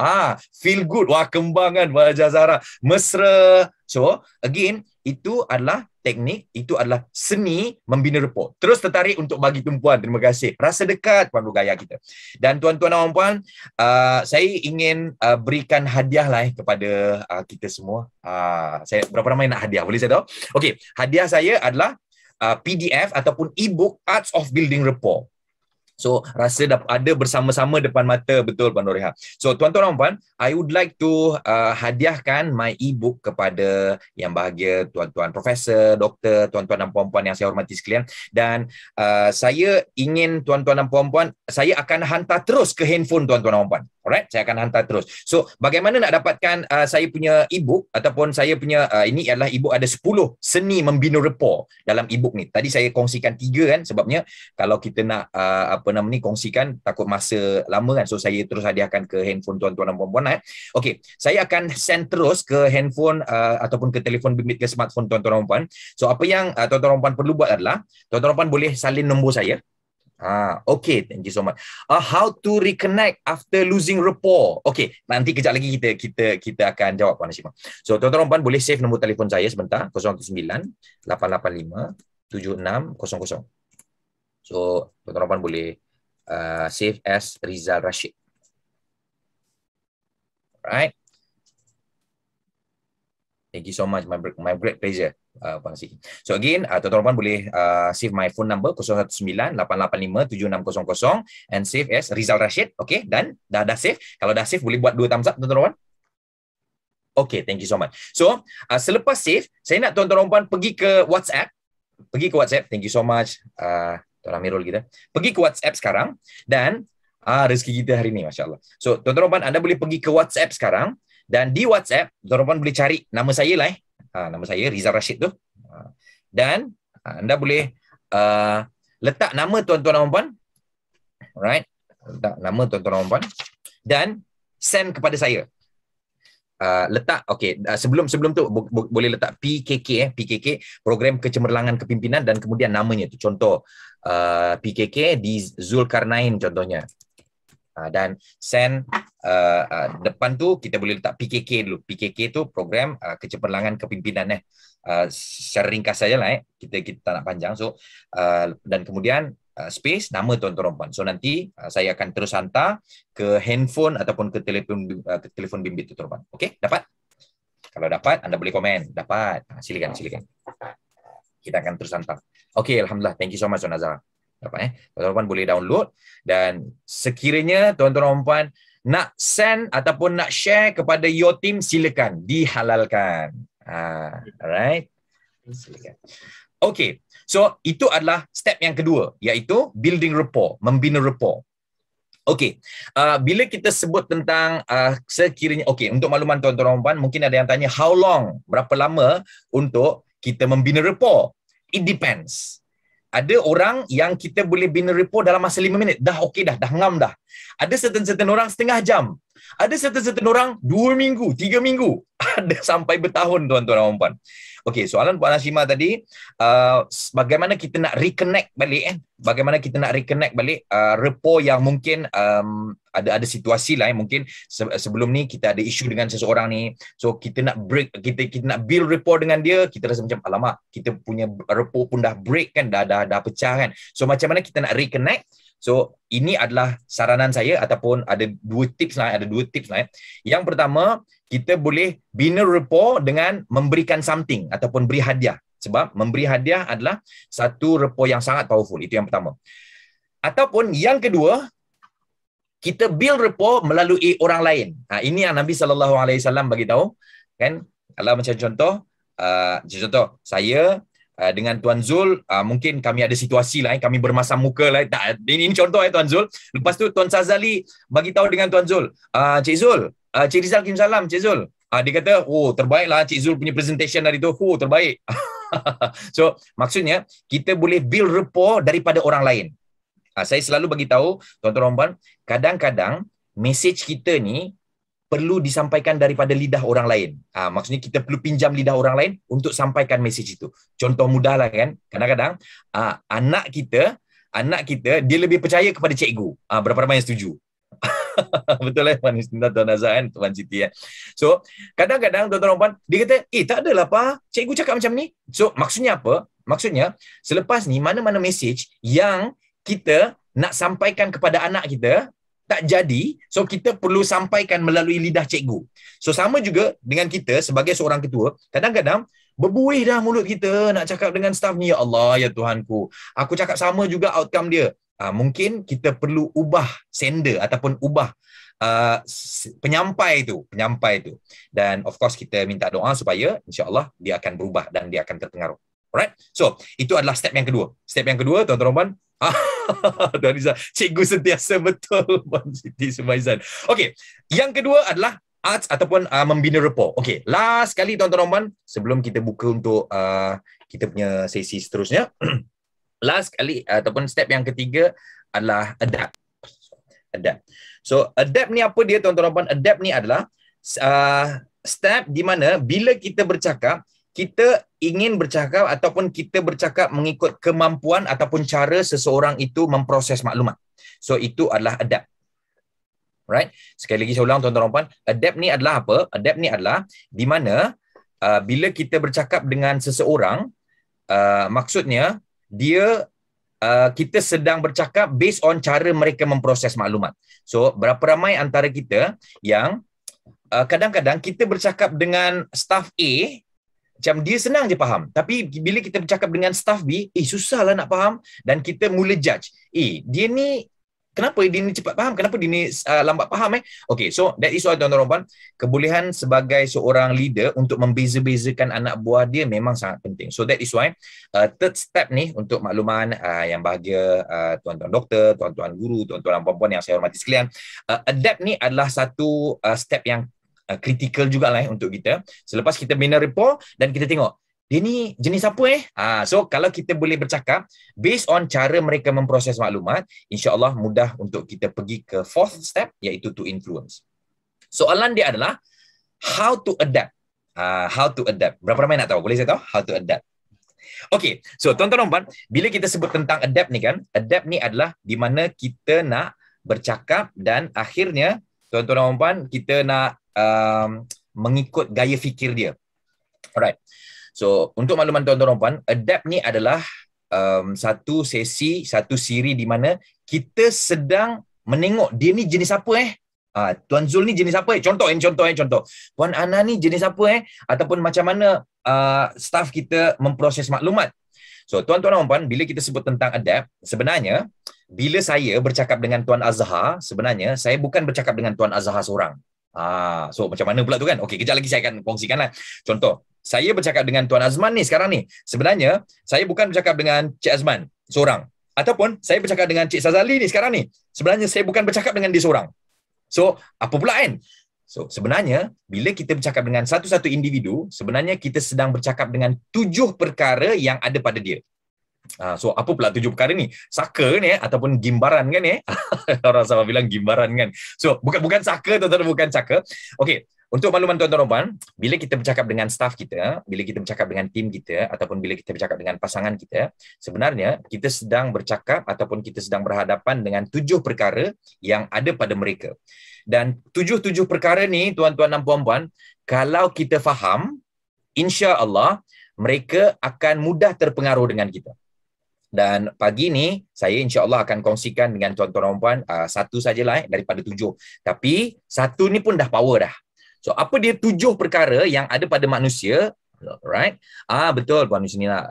Feel good. Wah, kembangan wajah Zara. Mesra. So, again, itu adalah teknik, itu adalah seni membina rapport. Terus tertarik untuk bagi tumpuan, terima kasih. Rasa dekat pandu gaya kita. Dan tuan-tuan dan puan, saya ingin berikan hadiah lah kepada kita semua. Saya berapa ramai nak hadiah? Boleh saya tahu? Okey, hadiah saya adalah PDF ataupun e-book Arts of Building Rapport. So, rasa ada bersama-sama depan mata, betul Puan Nuriha. So, tuan-tuan dan puan, I would like to hadiahkan my e-book kepada yang bahagia tuan-tuan profesor, doktor, tuan-tuan dan puan-puan yang saya hormati sekalian. Dan saya ingin tuan-tuan dan puan-puan, saya akan hantar terus ke handphone tuan-tuan dan puan. Alright, saya akan hantar terus. So, bagaimana nak dapatkan saya punya e-book ataupun saya punya ini adalah e-book, ada 10 seni membina rapport dalam e-book ni. Tadi saya kongsikan 3 kan, sebabnya kalau kita nak kongsikan takut masa lama kan. So, saya terus hadiahkan ke handphone tuan-tuan dan puan-puan. Okey, saya akan send terus ke handphone ataupun ke telefon bimbit, ke smartphone tuan-tuan dan puan. So, apa yang tuan-tuan dan puan perlu buat adalah tuan-tuan dan puan boleh salin nombor saya. Okay, thank you so much. How to reconnect after losing rapport? Okay, nanti kejap lagi kita akan jawab Puan Hashimah. So, tuan-tuan dan puan boleh save nombor telefon saya sebentar, 019-885-7600. So, tuan-tuan dan puan boleh save as Rizal Rashid. Alright. Thank you so much, my great pleasure. So again, tuan-tuan puan boleh save my phone number 019-885-7600 and save as Rizal Rashid. Okay, dan dah save. Kalau dah save, boleh buat 2 thumbs up tuan-tuan puan. Okay, thank you so much. So, selepas save, saya nak tuan-tuan puan pergi ke WhatsApp. Thank you so much, Tuan Amirul kita. Pergi ke WhatsApp sekarang dan rezeki kita hari ni, Masya Allah. So, tuan-tuan puan, anda boleh pergi ke WhatsApp sekarang. Dan di WhatsApp, tuan-tuan boleh cari nama saya lah. Nama saya Rizal Rashid tu. Dan anda boleh letak nama tuan-tuan dan puan. Alright. Letak nama tuan-tuan dan puan. Dan send kepada saya. Letak, okey, sebelum tu boleh letak PKK, Program Kecemerlangan Kepimpinan, dan kemudian namanya tu. Contoh, PKK di Zulkarnain contohnya. Dan send depan tu kita boleh letak PKK dulu. PKK tu Program Kecemerlangan Kepimpinan. Secara ringkas saja lah, kita tak nak panjang. So, dan kemudian space nama tuan-tuan dan puan. So, nanti saya akan terus hantar ke handphone ataupun ke telefon bimbit tuan-tuan dan puan. Okey, dapat? Kalau dapat, anda boleh komen. Dapat. Silakan. Kita akan terus hantar. Okey, alhamdulillah. Thank you so much, Tuan Azhar. Tuan-tuan puan boleh download, dan sekiranya tuan-tuan dan puan nak send ataupun nak share kepada your team, silakan, dihalalkan. Alright. Silakan. Okay, so itu adalah step yang kedua, iaitu building rapport, membina rapport. Okey, bila kita sebut tentang sekiranya, okey, untuk makluman tuan-tuan dan puan, mungkin ada yang tanya, how long, berapa lama untuk kita membina rapport? It depends. Ada orang yang kita boleh bina rapport dalam masa 5 minit, dah okey dah ngam dah. Ada certain orang setengah jam. Ada certain orang 2 minggu, 3 minggu. Ada sampai bertahun, tuan-tuan dan puan. Okey, soalan Puan Hashimah tadi, bagaimana kita nak reconnect balik bagaimana kita nak reconnect balik rapport yang mungkin ada situasi lah mungkin sebelum ni kita ada isu dengan seseorang ni, so kita nak break, kita nak build rapport dengan dia, kita rasa macam alamak, kita punya rapport pun dah break kan, dah pecah kan. So macam mana kita nak reconnect? So ini adalah saranan saya, ataupun ada dua tips lah. Yang pertama, kita boleh bina rapport dengan memberikan something ataupun beri hadiah. Sebab memberi hadiah adalah satu rapport yang sangat powerful. Itu yang pertama. Ataupun yang kedua, kita build rapport melalui orang lain. Ini yang Nabi SAW bagi tahu, kan? Kalau macam contoh, saya dengan Tuan Zul, mungkin kami ada situasi lah, kami bermasam muka lah. Ini contoh Tuan Zul. Lepas tu Tuan Sazali bagi tahu dengan Tuan Zul, Cik Zul, Cik Rizal kirim salam, Cik Zul. Dia kata, oh terbaiklah Cik Zul punya presentation hari tu. Oh terbaik. So maksudnya kita boleh build rapport daripada orang lain. Saya selalu bagi tahu tuan-tuan dan puan, kadang-kadang message kita ni perlu disampaikan daripada lidah orang lain. Maksudnya kita perlu pinjam lidah orang lain untuk sampaikan message itu. Contoh mudah lah kan, kadang-kadang anak kita dia lebih percaya kepada cikgu. Berapa ramai yang setuju? Betul lah Puan Istinta, Tuan Azhar kan, Tuan Siti kan. So kadang-kadang tuan-tuan dan puan, dia kata, tak adalah Pak, cikgu cakap macam ni. So maksudnya apa? Maksudnya selepas ni mana-mana message yang kita nak sampaikan kepada anak kita tak jadi, so kita perlu sampaikan melalui lidah cikgu. So sama juga dengan kita sebagai seorang ketua, kadang-kadang berbuih dah mulut kita nak cakap dengan staff ni, ya Allah, ya Tuhanku, aku cakap sama juga outcome dia. Mungkin kita perlu ubah sender ataupun ubah penyampai itu. Dan of course kita minta doa supaya insya-Allah dia akan berubah dan dia akan terpengaruh. Alright? So, itu adalah step yang kedua. Step yang kedua, tuan-tuan, Tuan Rizal, cikgu sentiasa betul, Puan Siti Sumaizan. Okey, yang kedua adalah arts ataupun membina rapport. Okey, last kali tuan-tuan, sebelum kita buka untuk kita punya sesi seterusnya. Last kali ataupun step yang ketiga adalah adapt. So adapt ni apa dia tuan-tuan? Adapt ni adalah step di mana bila kita bercakap, kita ingin bercakap ataupun kita bercakap mengikut kemampuan ataupun cara seseorang itu memproses maklumat. So itu adalah adapt. Right? Sekali lagi saya ulang tuan-tuan, adapt ni adalah apa? Adapt ni adalah di mana bila kita bercakap dengan seseorang, maksudnya dia kita sedang bercakap based on cara mereka memproses maklumat. So berapa ramai antara kita yang kadang-kadang kita bercakap dengan staff A, macam dia senang je faham, tapi bila kita bercakap dengan staff B, susahlah nak faham, dan kita mula judge, dia ni kenapa dia ni cepat faham, kenapa dia ni lambat faham Okay, so that is why tuan-tuan, kebolehan sebagai seorang leader untuk membeza-bezakan anak buah dia memang sangat penting. So that is why third step ni untuk makluman yang bahagia tuan-tuan doktor, tuan-tuan guru, tuan-tuan dan puan-puan yang saya hormati sekalian, adapt ni adalah satu step yang kritikal jugalah untuk kita. Selepas kita bina rapport dan kita tengok dia ni jenis apa so kalau kita boleh bercakap based on cara mereka memproses maklumat, insya-Allah mudah untuk kita pergi ke fourth step, iaitu to influence. Soalan dia adalah how to adapt. Berapa ramai nak tahu? Boleh saya tahu how to adapt? Okey, so tuan-tuan dan puan, bila kita sebut tentang adapt ni kan, adapt ni adalah di mana kita nak bercakap dan akhirnya tuan-tuan dan puan, kita nak mengikut gaya fikir dia. Alright. So, untuk makluman tuan-tuan dan puan, adapt ni adalah satu siri di mana kita sedang menengok dia ni jenis apa Tuan Zul ni jenis apa contoh. Puan Ana ni jenis apa ataupun macam mana staff kita memproses maklumat. So, tuan-tuan dan puan, bila kita sebut tentang adapt, sebenarnya bila saya bercakap dengan Tuan Azhar, sebenarnya saya bukan bercakap dengan Tuan Azhar seorang. So macam mana pula tu kan? Okey, kejap lagi saya akan kongsikanlah. Contoh, saya bercakap dengan Tuan Azman ni sekarang ni. Sebenarnya saya bukan bercakap dengan Cik Azman seorang. Ataupun saya bercakap dengan Cik Sazali ni sekarang ni. Sebenarnya saya bukan bercakap dengan dia seorang. So, apa pula kan? So, sebenarnya bila kita bercakap dengan satu-satu individu, sebenarnya kita sedang bercakap dengan 7 perkara yang ada pada dia. So, apa pula 7 perkara ni? Saka ni ataupun gimbaran kan ni? Orang sama bilang gimbaran kan. So, bukan saka, tuan-tuan, bukan saka. Okey, untuk makluman tuan-tuan dan puan, bila kita bercakap dengan staff kita, bila kita bercakap dengan tim kita ataupun bila kita bercakap dengan pasangan kita, sebenarnya kita sedang bercakap ataupun kita sedang berhadapan dengan 7 perkara yang ada pada mereka. Dan 7 perkara ni, tuan-tuan dan puan-puan, kalau kita faham, insya-Allah mereka akan mudah terpengaruh dengan kita. Dan pagi ni saya insya-Allah akan kongsikan dengan tuan-tuan dan puan satu sajalah daripada 7. Tapi satu ni pun dah power dah. So apa dia 7 perkara yang ada pada manusia, right? Betul puan di sini lah,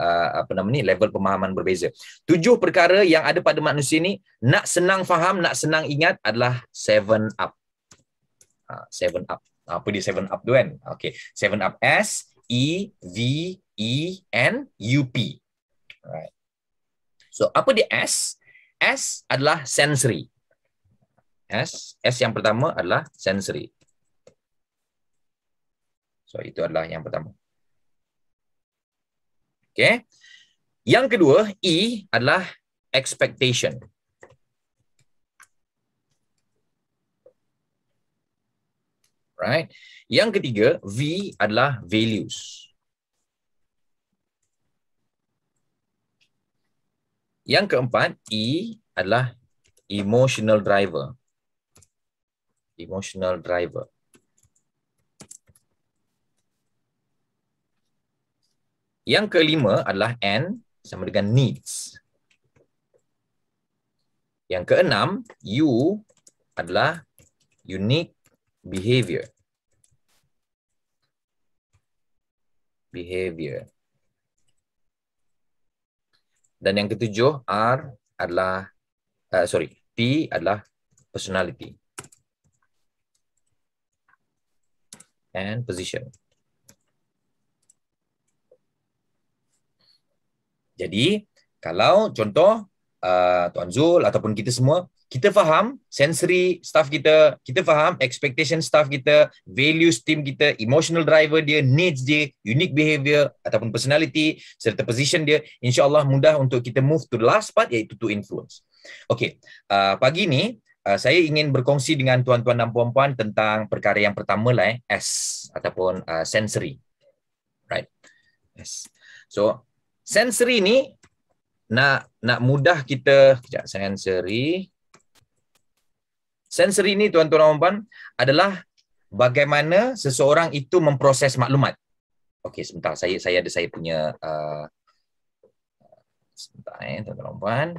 level pemahaman berbeza. 7 perkara yang ada pada manusia ni nak senang faham, nak senang ingat adalah 7 up. 7 up. Apa dia 7 up tu kan? Okey, 7 up, S E V E N U P. Right. So, apa dia S? S adalah sensory. S yang pertama adalah sensory. So, itu adalah yang pertama. Okay. Yang kedua, E adalah expectation. Right. Yang ketiga, V adalah values. Yang keempat, E adalah emotional driver. Emotional driver. Yang kelima adalah N sama dengan needs. Yang keenam, U adalah unique behavior. Dan yang ketujuh, R adalah, P adalah personality and position. Jadi, kalau contoh Tuan Zul ataupun kita semua, kita faham sensory staff kita, kita faham expectation staff kita, values team kita, emotional driver dia, needs dia, unique behavior ataupun personality serta position dia, insya-Allah mudah untuk kita move to the last part, iaitu to influence. Okey, pagi ni saya ingin berkongsi dengan tuan-tuan dan puan-puan tentang perkara yang pertama lah, S ataupun sensory. Right. S. So, sensory ni nak mudah kita, sekejap, sensory ni tuan-tuan dan puan adalah bagaimana seseorang itu memproses maklumat. Okey, sebentar, saya ada saya punya sebentar tuan-tuan dan puan.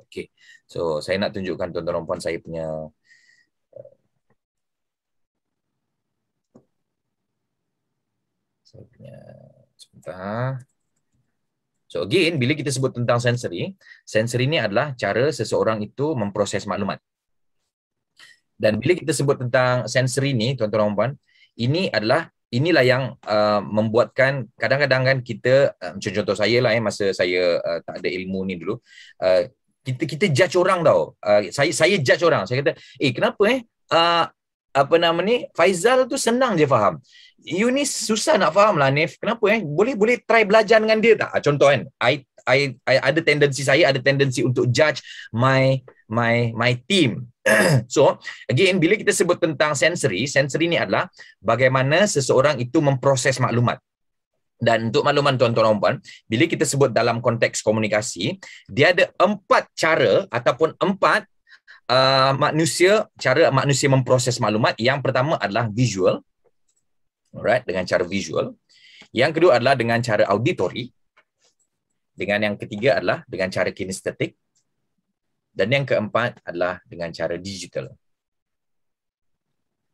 Okey. So, saya nak tunjukkan tuan-tuan dan puan saya punya sebentar. So again, bila kita sebut tentang sensory ni adalah cara seseorang itu memproses maklumat. Dan bila kita sebut tentang sensory ni, tuan-tuan dan puan, inilah yang membuatkan kadang-kadang kan kita, contoh saya lah masa saya tak ada ilmu ni dulu, kita judge orang tau. Saya judge orang. Saya kata, kenapa Faizal tu senang je faham. You ni susah nak faham lah, Nif. Kenapa Boleh try belajar dengan dia tak? Contoh kan, I ada tendensi untuk judge my team. So, again, bila kita sebut tentang sensory ni adalah bagaimana seseorang itu memproses maklumat. Dan untuk makluman tuan-tuan dan puan, bila kita sebut dalam konteks komunikasi, dia ada 4 cara ataupun 4 cara manusia memproses maklumat. Yang pertama adalah visual. Alright, dengan cara visual. Yang kedua adalah dengan cara auditory. Dengan yang ketiga adalah dengan cara kinestetik. Dan yang keempat adalah dengan cara digital.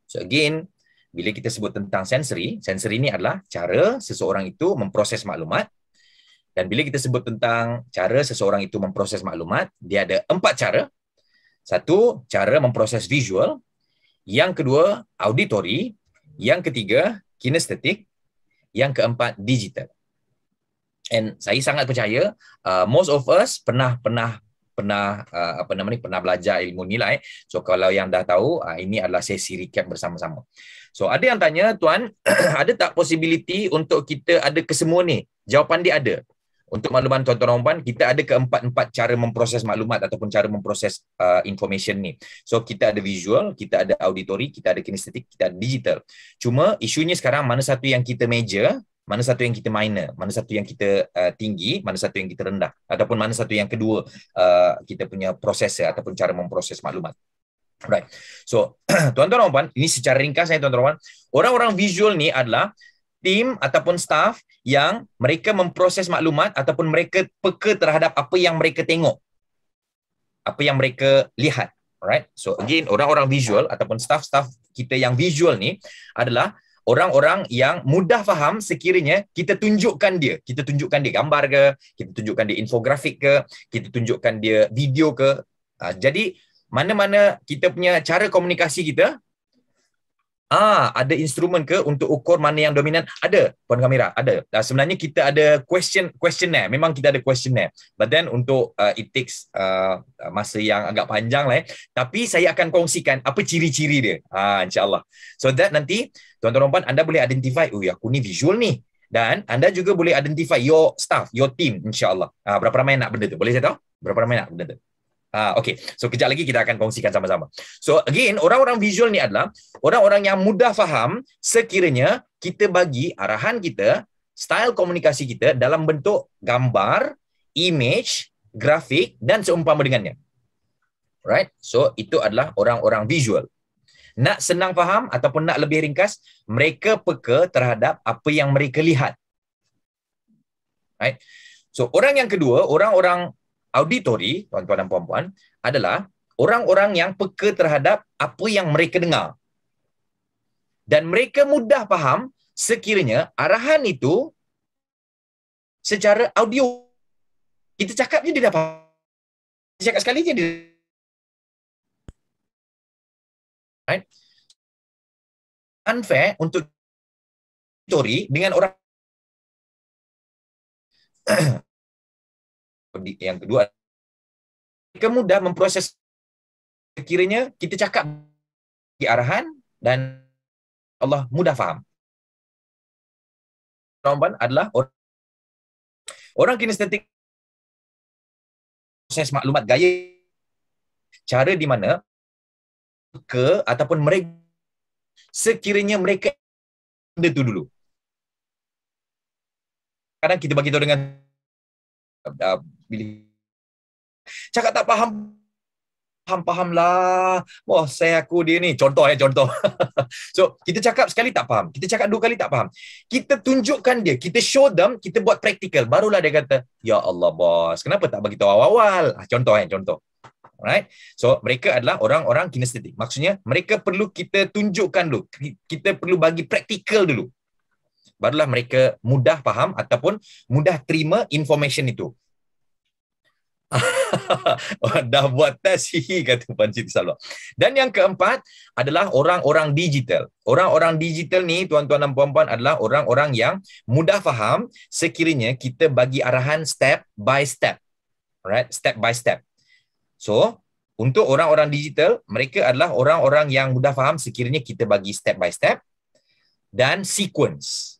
So again, bila kita sebut tentang sensory ni adalah cara seseorang itu memproses maklumat. Dan bila kita sebut tentang cara seseorang itu memproses maklumat, dia ada 4 cara. Satu, cara memproses visual. Yang kedua, auditory. Yang ketiga, kinestetik. Yang keempat, digital. And saya sangat percaya most of us pernah belajar ilmu nilai. So kalau yang dah tahu, ini adalah sesi recap bersama-sama. So ada yang tanya, Tuan, ada tak possibility untuk kita ada kesemua ni? Jawapan dia ada. Untuk makluman tuan-tuan dan puan, kita ada keempat-empat cara memproses maklumat ataupun cara memproses information ni. So kita ada visual, kita ada auditory, kita ada kinestetik, kita ada digital. Cuma isunya sekarang mana satu yang kita major, mana satu yang kita minor, mana satu yang kita tinggi, mana satu yang kita rendah, ataupun mana satu yang kedua kita punya prosesor ataupun cara memproses maklumat. Right. So tuan-tuan dan puan, ini secara ringkas tuan-tuan dan puan, orang-orang visual ni adalah tim ataupun staff yang mereka memproses maklumat ataupun mereka peka terhadap apa yang mereka tengok, apa yang mereka lihat. Alright. So again, orang-orang visual ataupun staff-staff kita yang visual ni adalah orang-orang yang mudah faham sekiranya kita tunjukkan dia. Kita tunjukkan dia gambar ke, kita tunjukkan dia infografik ke, kita tunjukkan dia video ke. Jadi mana-mana kita punya cara komunikasi kita, ada instrumen ke untuk ukur mana yang dominan? Ada, Puan Kamira, ada. Sebenarnya kita ada questionnaire. Memang kita ada questionnaire. But then untuk it takes masa yang agak panjang lah. Tapi saya akan kongsikan apa ciri-ciri dia. InsyaAllah. So that nanti, tuan-tuan dan puan, anda boleh identify, aku ni visual ni. Dan anda juga boleh identify your staff, your team, insyaAllah. Berapa ramai nak benda tu? Boleh saya tahu? Berapa ramai nak benda tu? Okay, so kejap lagi kita akan kongsikan sama-sama. So again, orang-orang visual ni adalah orang-orang yang mudah faham sekiranya kita bagi arahan kita, style komunikasi kita dalam bentuk gambar, image, grafik dan seumpama dengannya. Right? So itu adalah orang-orang visual. Nak senang faham ataupun nak lebih ringkas, mereka peka terhadap apa yang mereka lihat. Right? So orang yang kedua, orang-orang auditory, tuan-tuan dan puan-puan, adalah orang-orang yang peka terhadap apa yang mereka dengar. Dan mereka mudah faham sekiranya arahan itu secara audio. Kita cakap je dia dah faham. Kita cakap sekali je dia. Right? Unfair untuk auditory dengan orang yang kedua, mereka mudah memproses sekiranya kita cakap di arahan dan Allah mudah faham. Nomor adalah orang kinestetik, proses maklumat gaya, cara di mana ataupun mereka sekiranya mereka benda tu dulu. Kadang kita bagi tahu dengan bila cakap tak faham lah. Wah, aku dia ni. Contoh. So, kita cakap sekali tak faham. Kita cakap 2 kali tak faham. Kita tunjukkan dia. Kita show them. Kita buat praktikal. Barulah dia kata, ya Allah bos, kenapa tak bagi tahu awal-awal? Contoh. Alright. So, mereka adalah orang-orang kinestetik. Maksudnya, mereka perlu kita tunjukkan dulu. Kita perlu bagi praktikal dulu. Barulah mereka mudah faham ataupun mudah terima information itu. Dah buat tes, kata Puan Siti Salwa. Dan yang keempat adalah orang-orang digital. Orang-orang digital ni, tuan-tuan dan puan-puan, adalah orang-orang yang mudah faham sekiranya kita bagi arahan step by step. Alright, step by step. So, untuk orang-orang digital, mereka adalah orang-orang yang mudah faham sekiranya kita bagi step by step dan sequence.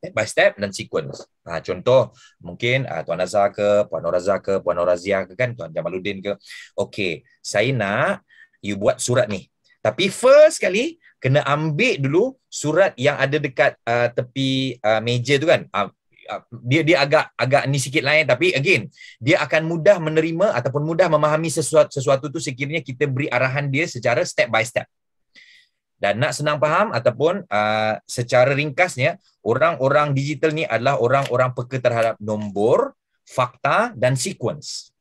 Step by step dan sequence. Contoh, mungkin Tuan Azhar ke, Puan Norazah ke, Puan Noraziah ke, kan, Tuan Jamaluddin ke. Okey, saya nak you buat surat ni. Tapi first kali, kena ambil dulu surat yang ada dekat tepi meja tu kan. Dia agak ni sikit lain, tapi again, dia akan mudah menerima ataupun mudah memahami sesuatu tu sekiranya kita beri arahan dia secara step by step. Dan nak senang faham ataupun secara ringkasnya, orang-orang digital ni adalah orang-orang peka terhadap nombor, fakta dan sequence.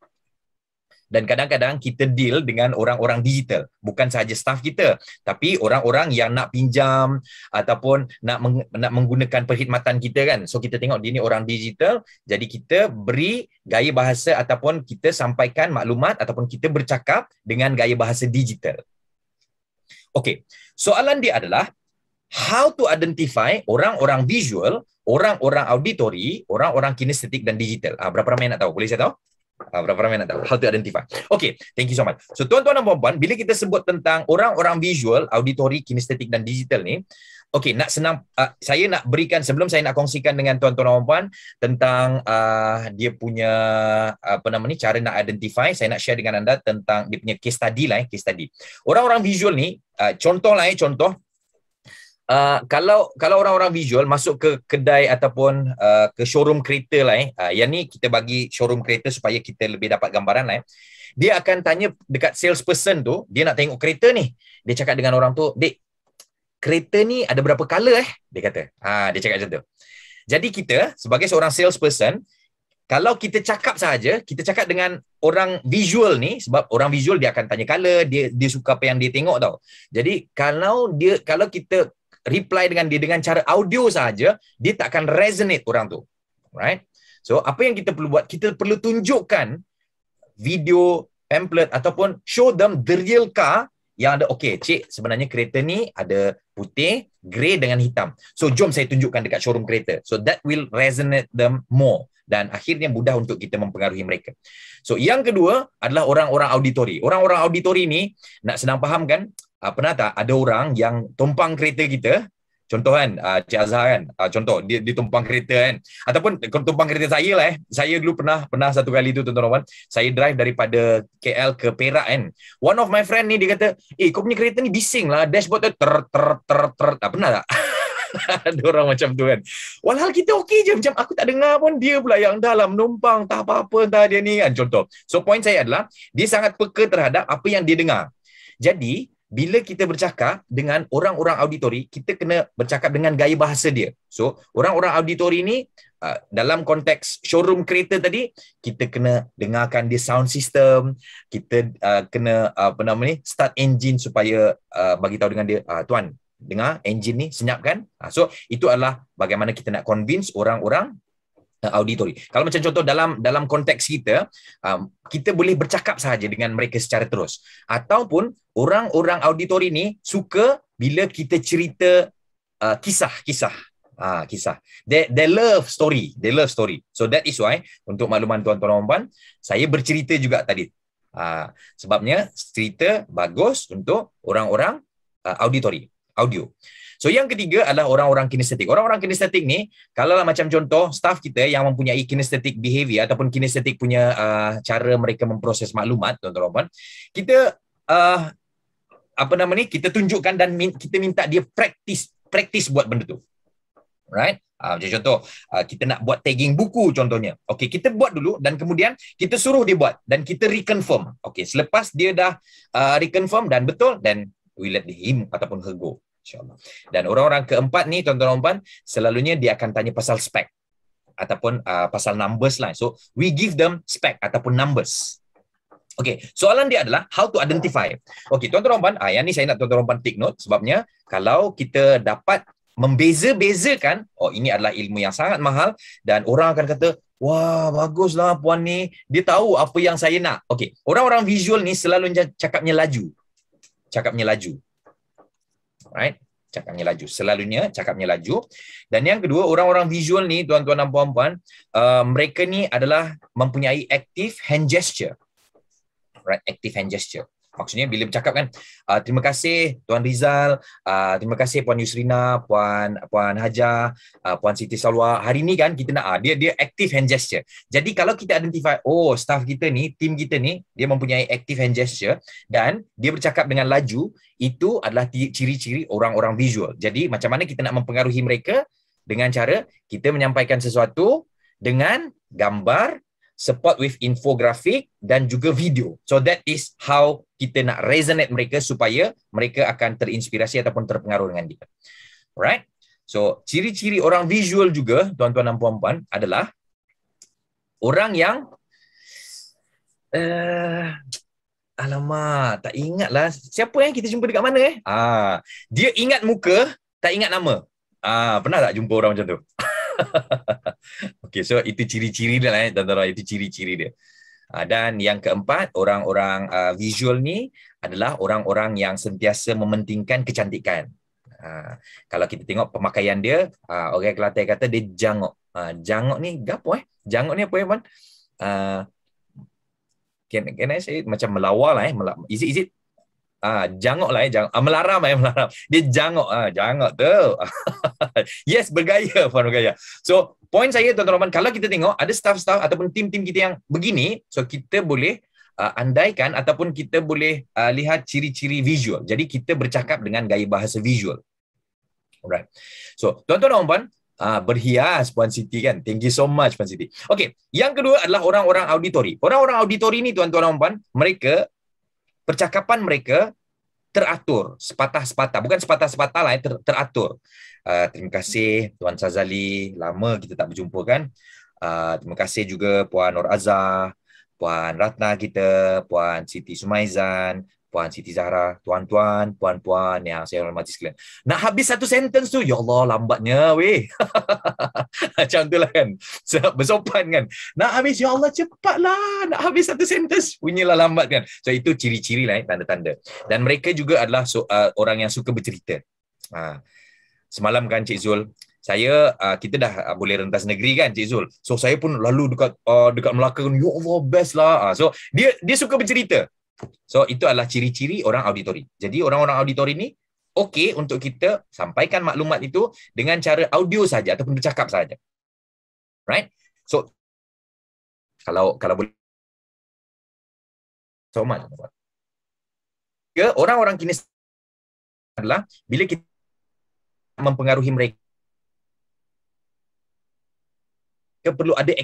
Dan kadang-kadang kita deal dengan orang-orang digital, bukan sahaja staff kita, tapi orang-orang yang nak pinjam ataupun nak menggunakan perkhidmatan kita kan. So kita tengok dia ni orang digital, jadi kita beri gaya bahasa ataupun kita sampaikan maklumat ataupun kita bercakap dengan gaya bahasa digital. Okey, soalan dia adalah how to identify orang-orang visual, orang-orang auditory, orang-orang kinestetik dan digital. Berapa ramai nak tahu? Boleh saya tahu? Berapa ramai nak tahu? How to identify. Okay, thank you so much. So tuan-tuan dan puan-puan, bila kita sebut tentang orang-orang visual, auditory, kinestetik dan digital ni, okay, nak senang, saya nak berikan, sebelum saya nak kongsikan dengan tuan-tuan dan puan-puan tentang dia punya cara nak identify, saya nak share dengan anda tentang dia punya case study lah, case study. Orang-orang visual ni, contoh, kalau orang-orang visual masuk ke kedai ataupun ke showroom kereta lah, yang ni kita bagi showroom kereta supaya kita lebih dapat gambaran lah. Dia akan tanya dekat salesperson tu, dia nak tengok kereta ni. Dia cakap dengan orang tu, "Dek, kereta ni ada berapa color Dia kata. Dia cakap macam tu. Jadi kita sebagai seorang salesperson, kalau kita cakap sahaja, kita cakap dengan orang visual ni, sebab orang visual dia akan tanya color, dia suka apa yang dia tengok tau. Jadi kalau kita reply dengan dia dengan cara audio sahaja, dia tak akan resonate orang tu. Right? So, apa yang kita perlu buat? Kita perlu tunjukkan video, pamphlet ataupun show them the real car yang ada, okay, cik, sebenarnya kereta ni ada putih, grey dengan hitam. So, jom saya tunjukkan dekat showroom kereta. So, that will resonate them more. Dan akhirnya mudah untuk kita mempengaruhi mereka. So, yang kedua adalah orang-orang auditori. Orang-orang auditori ni, nak senang faham kan, pernah tak ada orang yang tumpang kereta kita, contoh kan, Cik Azhar kan, contoh dia tumpang kereta kan, ataupun tumpang kereta saya lah saya dulu pernah satu kali tu tuan-tuan, saya drive daripada KL ke Perak kan, one of my friend ni dia kata, kau punya kereta ni bising lah, dashboard tu pernah tak? Ada orang macam tu kan, walhal kita okey je, macam aku tak dengar pun, dia pula yang dalam numpang, tak apa-apa entah dia ni kan, contoh. So point saya adalah, dia sangat peka terhadap apa yang dia dengar. Jadi bila kita bercakap dengan orang-orang auditori, kita kena bercakap dengan gaya bahasa dia. So, orang-orang auditori ni, dalam konteks showroom kereta tadi, kita kena dengarkan dia sound system, kita kena start engine supaya bagi tahu dengan dia, tuan, dengar engine ni senyap kan? So, itu adalah bagaimana kita nak convince orang-orang auditori. Kalau macam contoh dalam konteks kita, kita boleh bercakap sahaja dengan mereka secara terus. Ataupun orang-orang auditori ni suka bila kita cerita kisah. They love story. So that is why, untuk makluman tuan-tuan dan puan, saya bercerita juga tadi. Sebabnya cerita bagus untuk orang-orang auditori, audio. So yang ketiga adalah orang-orang kinestetik. Orang-orang kinestetik ni, kalau macam contoh staff kita yang mempunyai kinestetik behavior ataupun kinestetik punya cara mereka memproses maklumat, tuan-tuan, kita kita tunjukkan dan kita minta dia praktis buat benda tu. Right? Macam contoh, kita nak buat tagging buku contohnya. Okey, kita buat dulu dan kemudian kita suruh dia buat dan kita reconfirm. Okey, selepas dia dah reconfirm dan betul, then we let him ataupun her go. InsyaAllah. Dan orang-orang keempat ni, tuan-tuan dan puan, selalunya dia akan tanya pasal spek ataupun pasal numbers lah. So, we give them spek ataupun numbers. Okay, soalan dia adalah how to identify. Okay, tuan-tuan dan puan, yang ni saya nak tuan-tuan dan puan take note, sebabnya kalau kita dapat membeza-bezakan, ini adalah ilmu yang sangat mahal dan orang akan kata, wah, baguslah puan ni, dia tahu apa yang saya nak. Okay, orang-orang visual ni selalu cakapnya laju. Right? Selalunya cakapnya laju. Dan yang kedua, orang-orang visual ni, tuan-tuan dan puan-puan, mereka ni adalah mempunyai active hand gesture. Right? Active hand gesture. Maksudnya bila bercakap kan, terima kasih Tuan Rizal, terima kasih Puan Yusrina, Puan Hajar, Puan Siti Salwa. Hari ni kan kita nak dia active hand gesture. Jadi kalau kita identify, staff kita ni, tim kita ni, dia mempunyai active hand gesture dan dia bercakap dengan laju, itu adalah ciri-ciri orang-orang visual. Jadi macam mana kita nak mempengaruhi mereka? Dengan cara kita menyampaikan sesuatu dengan gambar, support with infografik dan juga video. So that is how kita nak resonate mereka supaya mereka akan terinspirasi ataupun terpengaruh dengan kita. Alright? So ciri-ciri orang visual juga, tuan-tuan dan puan-puan, adalah orang yang Alamak, tak ingat lah. Siapa yang kita jumpa dekat mana dia ingat muka, tak ingat nama. Pernah tak jumpa orang macam tu? Okey, so itu ciri-ciri dia lah, tuan-tuan. Itu ciri-ciri dia. Dan yang keempat, orang-orang visual ni adalah orang-orang yang sentiasa mementingkan kecantikan. Kalau kita tengok pemakaian dia, orang Kelantan kata dia jangok. Jangok ni gapo Jangok ni apa ya, Puan? Can I say macam melawar lah Is it jangok lah jangok. Melaram melaram. Dia jangok. Jangok tu. Yes, bergaya, Puan, bergaya. So, point saya, tuan-tuan, kalau kita tengok ada staff-staff ataupun tim-tim kita yang begini, so kita boleh andaikan ataupun kita boleh lihat ciri-ciri visual. Jadi kita bercakap dengan gaya bahasa visual. Alright. So, tuan-tuan dan puan, berhias Puan Siti kan. Thank you so much Puan Siti. Okey, yang kedua adalah orang-orang auditori. Orang-orang auditori ni, tuan-tuan dan puan, mereka percakapan mereka teratur, sepatah-sepatah. Bukan sepatah-sepatah lah, teratur. Terima kasih Tuan Sazali, lama kita tak berjumpa kan. Terima kasih juga Puan Nur Azhar, Puan Ratna kita, Puan Siti Sumaizan, Puan Siti Zahra, tuan-tuan, puan-puan yang saya hormati sekalian. Nak habis satu sentence tu, ya Allah, lambatnya weh. Macam tu lah kan. Bersopan kan. Nak habis, ya Allah, cepatlah. Nak habis satu sentence, bunyilah lambat kan. So, itu ciri-ciri lah, tanda-tanda. Dan mereka juga adalah orang yang suka bercerita. Semalam kan Cik Zul, kita dah boleh rentas negeri kan Cik Zul. So, saya pun lalu dekat Melaka, ya Allah, best lah. So, dia suka bercerita. So, itu adalah ciri-ciri orang auditori. Jadi, orang-orang auditori ni okey untuk kita sampaikan maklumat itu dengan cara audio saja ataupun bercakap saja. Right? So, kalau boleh so much. Orang-orang kini adalah bila kita mempengaruhi mereka, perlu ada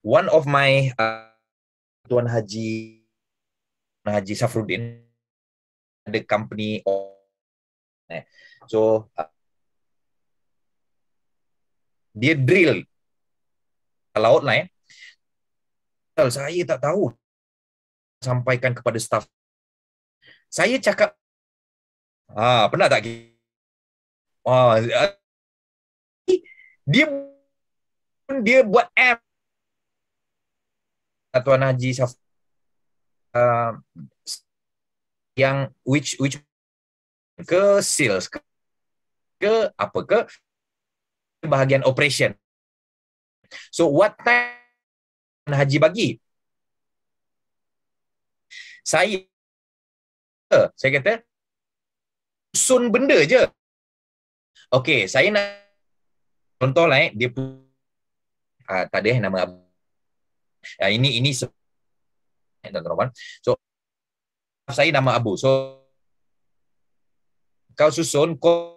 one of my Tuan Haji Safruddin ada company so dia drill laut lah saya tak tahu sampaikan kepada staff. Saya cakap pernah tak dia buat app Tuan Haji yang which ke sales ke apa ke bahagian operation. So what time Tuan Haji bagi? Saya kata susun benda je. Okey, saya nak contoh lah dia tak ada nama ini tuan-tuan. So saya nama Abu. So kau susun kong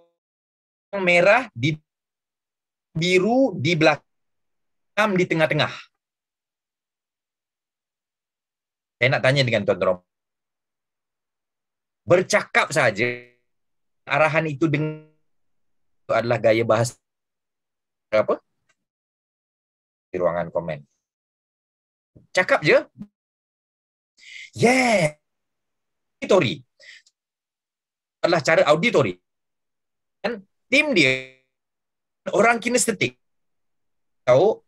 merah di biru di belakang di tengah-tengah. Saya nak tanya dengan tuan-tuan. Bercakap saja arahan itu dengan adalah gaya bahasa apa? Di ruangan komen. Cakap je. Yeah. Auditori. Adalah cara auditori. Dan tim dia orang kinestetik. Tahu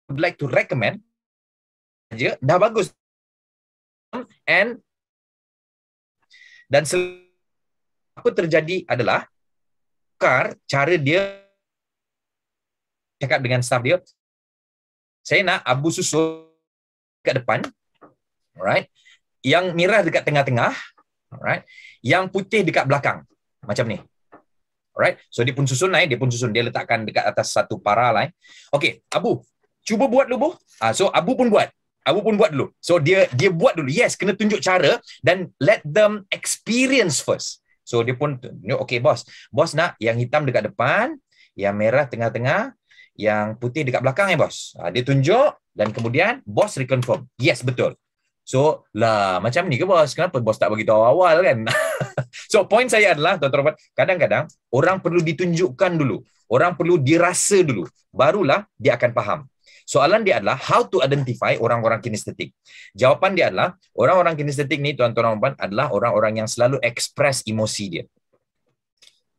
would like to recommend aja dah bagus. Dan apa terjadi adalah cara dia cakap dengan staff dia. Saya nak Abu susun dekat depan, alright. Yang merah dekat tengah-tengah, alright. Yang putih dekat belakang, macam ni, alright. So dia pun susun, dia letakkan dekat atas satu para lah. Okey, Abu, cuba buat dulu, Bu. So Abu pun buat dulu. So dia buat dulu. Yes, kena tunjuk cara dan let them experience first. So dia pun, okey bos nak yang hitam dekat depan, yang merah tengah-tengah, yang putih dekat belakang bos. Dia tunjuk dan kemudian bos reconfirm. Yes, betul. So, macam ni ke bos? Kenapa bos tak bagi tahu awal kan? So, point saya adalah, tuan-tuan, kadang-kadang orang perlu ditunjukkan dulu. Orang perlu dirasa dulu. Barulah dia akan faham. Soalan dia adalah how to identify orang-orang kinestetik. Jawapan dia adalah orang-orang kinestetik ni tuan-tuan dan puan adalah orang-orang yang selalu express emosi dia.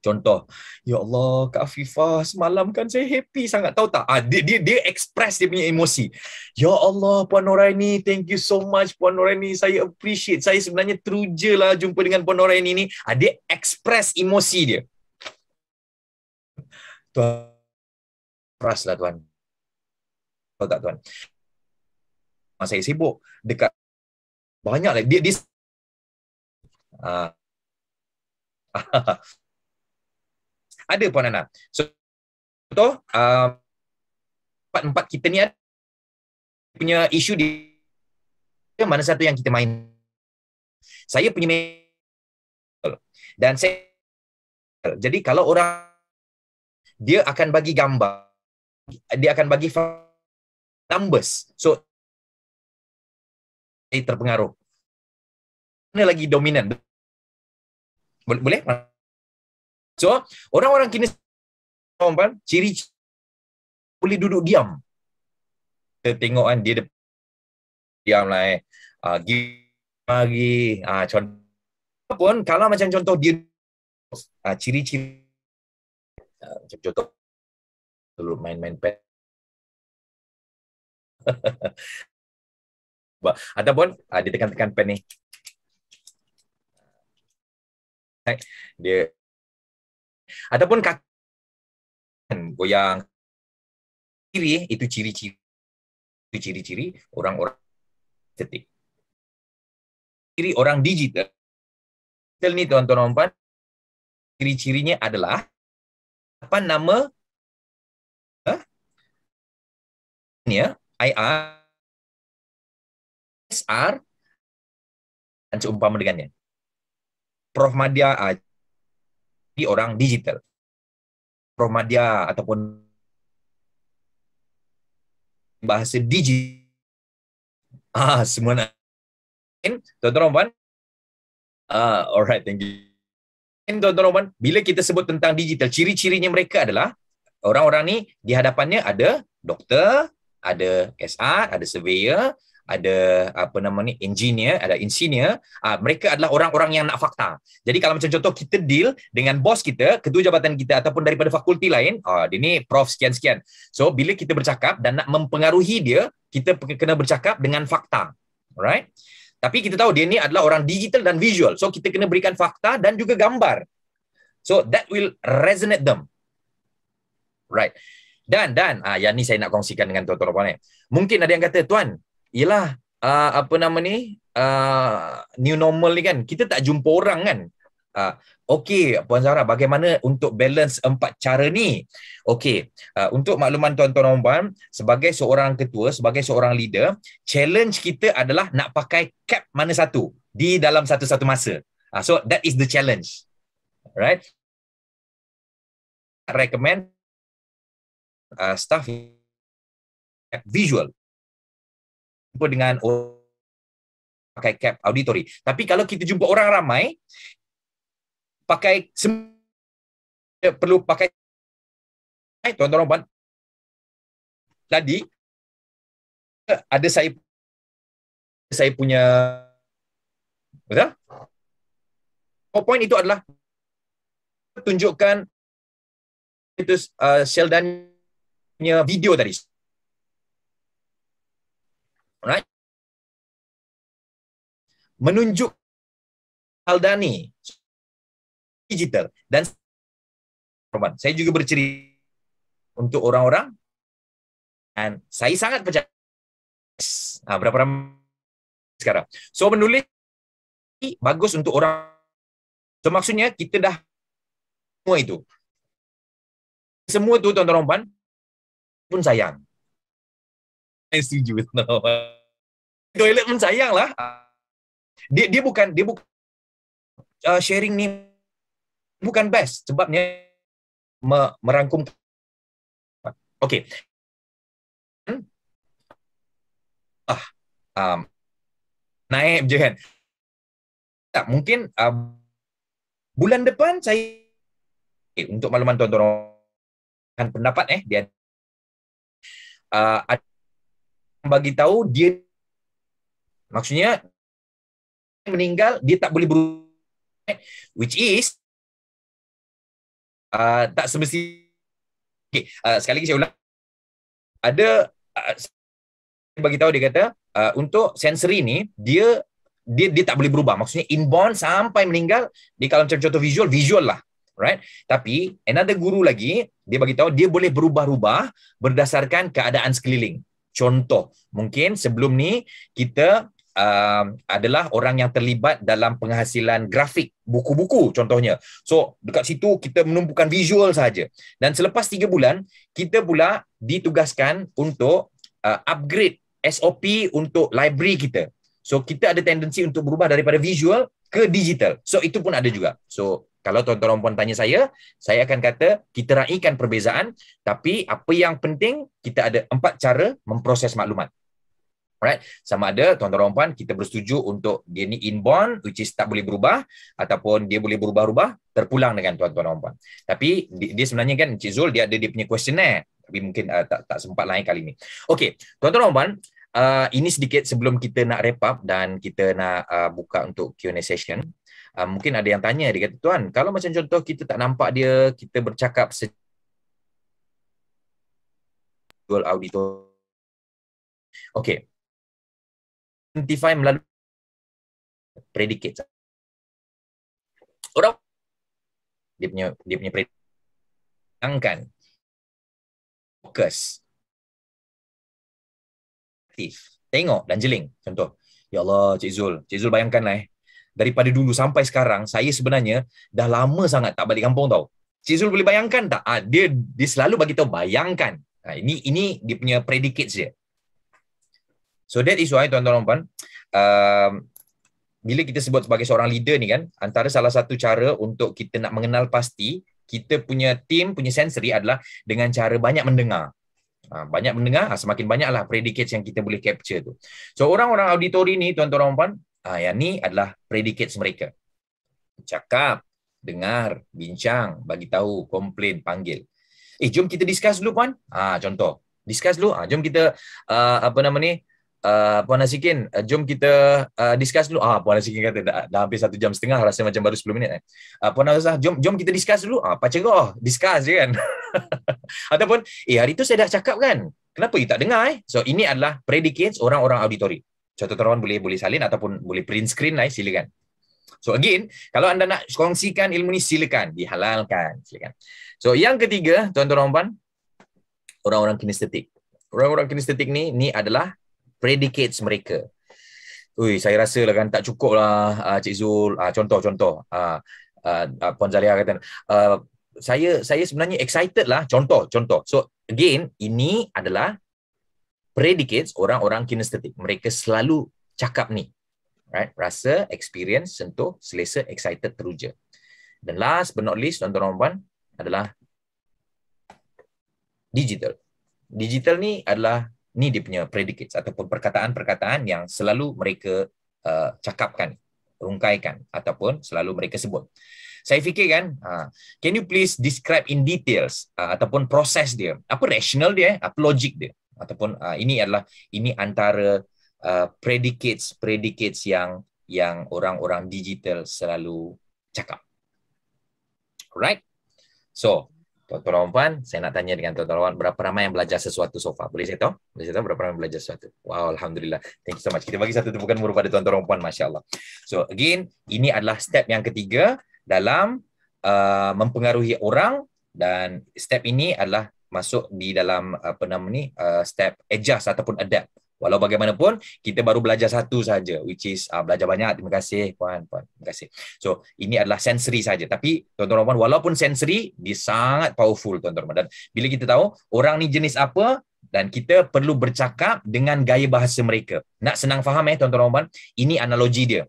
Contoh, ya Allah, Kak Afifah, semalam kan saya happy sangat, tahu tak? Dia express dia punya emosi. Ya Allah, Puan Noraini, thank you so much Puan Noraini, saya appreciate. Saya sebenarnya teruja lah jumpa dengan Puan Noraini ni. Dia express emosi dia. Tuan, keras lah Tuan. Tahu tak Tuan? Saya sibuk dekat banyak lah. Dia ada Puan Ana. So, contoh, empat kita ni ada punya isu di mana satu yang kita main. Saya punya main. Dan saya, jadi kalau orang, dia akan bagi gambar, dia akan bagi numbers. So, saya terpengaruh. Mana lagi dominan? Boleh? So, orang-orang kini ciri boleh duduk diam. Kita tengok kan dia diam lah lagi. Contoh pun kalau macam contoh dia ciri-ciri macam contoh dulu main-main pet. Ataupun dia tekan-tekan pen ni. Dia ataupun kaki goyang kiri, itu ciri-ciri orang-orang estetik. Ciri orang digital ni tuan-tuan dan puan, ciri-cirinya adalah apa nama ni ya, IR, SR dan seumpama dengannya. Prof Madya di orang digital. Prof Madya ataupun bahasa digital. Semua nak. Tuan-tuan puan. Alright, thank you. Tuan-tuan puan, bila kita sebut tentang digital, ciri-cirinya mereka adalah orang-orang ni di hadapannya ada doktor, ada SR, ada surveyor, ada engineer, ada engineer. Mereka adalah orang-orang yang nak fakta. Jadi kalau macam contoh kita deal dengan bos kita, ketua jabatan kita ataupun daripada fakulti lain, dia ni prof sekian-sekian. So bila kita bercakap dan nak mempengaruhi dia, kita kena bercakap dengan fakta. Alright? Tapi kita tahu dia ni adalah orang digital dan visual. So kita kena berikan fakta dan juga gambar. So that will resonate them. Right. Dan yang ni saya nak kongsikan dengan tuan-tuan. Mungkin ada yang kata, Tuan, yelah, new normal ni kan, kita tak jumpa orang kan. Okey, Puan Zahra, bagaimana untuk balance 4 cara ni? Okey, untuk makluman tuan-tuan dan puan, sebagai seorang ketua, sebagai seorang leader, challenge kita adalah nak pakai cap mana satu di dalam satu-satu masa. So that is the challenge. Right? Recommend staff visual dengan pakai cap auditori. Tapi kalau kita jumpa orang ramai, pakai perlu pakai tuan-tuan dan puan. Tadi ada saya punya betul? Point itu adalah tunjukkan itu Sheldon punya video tadi. Alright? Menunjuk Aldani digital dan saya juga bercerita untuk orang-orang dan saya sangat percaya berapa ramai sekarang. So menulis bagus untuk orang. So maksudnya kita dah semua itu. Semua tu tuan-tuan puan pun sayang. Saya setuju. Toilet pun sayang lah. Dia bukan sharing ni bukan best sebabnya merangkum. Okey. Naik je kan. Tak, mungkin bulan depan saya untuk makluman tuan-tuan pendapat dia bagi tahu dia, maksudnya meninggal dia tak boleh berubah, which is tak semestinya. Okay, sekali lagi saya ulang, ada bagi tahu dia kata untuk sensory ni dia tak boleh berubah, maksudnya inborn sampai meninggal. Dia kalau macam contoh visual lah, right? Tapi another guru lagi dia bagi tahu dia boleh berubah-ubah berdasarkan keadaan sekeliling. Contoh, mungkin sebelum ni kita adalah orang yang terlibat dalam penghasilan grafik, buku-buku contohnya. So, dekat situ kita menumpukan visual saja. Dan selepas 3 bulan, kita pula ditugaskan untuk upgrade SOP untuk library kita. So, kita ada tendensi untuk berubah daripada visual ke digital. So, itu pun ada juga. So, kalau tuan-tuan dan puan tanya saya akan kata kita raikan perbezaan, tapi apa yang penting, kita ada 4 cara memproses maklumat. Alright, sama ada tuan-tuan dan puan kita bersetuju untuk dia ni inborn, which is tak boleh berubah, ataupun dia boleh berubah-ubah terpulang dengan tuan-tuan dan puan. Tapi dia sebenarnya kan Encik Zul dia ada dia punya questionnaire, tapi mungkin tak sempat lain kali ni. Okey, tuan-tuan dan puan, ini sedikit sebelum kita nak wrap up dan kita nak buka untuk Q&A session. Mungkin ada yang tanya, dia kata, tuan, kalau macam contoh kita tak nampak dia, kita bercakap auditor. Okey. Identify melalui predicate. Orang dia punya predicate fokus, aktif, tengok dan jeling. Contoh, ya Allah Cik Zul bayangkanlah daripada dulu sampai sekarang saya sebenarnya dah lama sangat tak balik kampung tau. Cik Zul boleh bayangkan tak? Dia selalu bagi tahu bayangkan. Ini dia punya predicate dia. So that is why tuan-tuan dan puan, bila kita sebut sebagai seorang leader ni kan, antara salah satu cara untuk kita nak mengenal pasti kita punya team punya sensory adalah dengan cara banyak mendengar. Banyak mendengar, semakin banyaklah predicates yang kita boleh capture tu. So orang-orang auditori ni tuan-tuan dan puan, yang ni adalah predicates mereka. Cakap, dengar, bincang, bagi tahu, komplain, panggil. Jom kita discuss dulu puan. Contoh, discuss dulu. Jom kita Puan Nasikin, jom kita discuss dulu. Puan Nasikin kata dah hampir 1 jam setengah, rasa macam baru 10 minit. Puan Nazah, jom kita discuss dulu. Pak Cerah, discuss je kan. Ataupun, hari tu saya dah cakap kan, kenapa you tak dengar? So, ini adalah predicates orang-orang auditori. Contoh tuan boleh salin ataupun boleh print screen lah, silakan. So, again, kalau anda nak kongsikan ilmu ni, silakan. Dihalalkan, silakan. So, yang ketiga, tuan-tuan, orang-orang kinestetik. Orang-orang kinestetik ni adalah predicates mereka. Saya rasa lah kan tak cukup lah Cik Zul. Contoh. Puan Zalia kata, saya sebenarnya excited lah. Contoh. So again, ini adalah predicates orang-orang kinestetik. Mereka selalu cakap ni. Right? Rasa, experience, sentuh, selesa, excited, teruja. Dan last but not least, tuan-tuan dan puan, adalah digital. Digital ni adalah dia punya predicates ataupun perkataan-perkataan yang selalu mereka cakapkan, rungkaikan ataupun selalu mereka sebut. Saya fikir kan, can you please describe in details ataupun proses dia, apa rational dia, apa logik dia, ataupun ini antara predicates yang orang-orang digital selalu cakap. Alright? So, tuan-tuan dan puan, saya nak tanya dengan tuan-tuan dan puan, berapa ramai yang belajar sesuatu so far? Boleh saya tahu? Berapa ramai yang belajar sesuatu? Wow, Alhamdulillah. Thank you so much. Kita bagi satu tepukan murah pada tuan-tuan dan puan, Masya Allah. So, again, ini adalah step yang ketiga dalam mempengaruhi orang, dan step ini adalah masuk di dalam step adjust ataupun adapt. Walau bagaimanapun, kita baru belajar satu saja, which is belajar banyak. Terima kasih, Puan. Terima kasih. So, ini adalah sensory saja. Tapi, tuan-tuan dan puan, walaupun sensory, dia sangat powerful, tuan-tuan dan puan. Dan bila kita tahu orang ni jenis apa, dan kita perlu bercakap dengan gaya bahasa mereka. Nak senang faham tuan-tuan dan puan, ini analogi dia.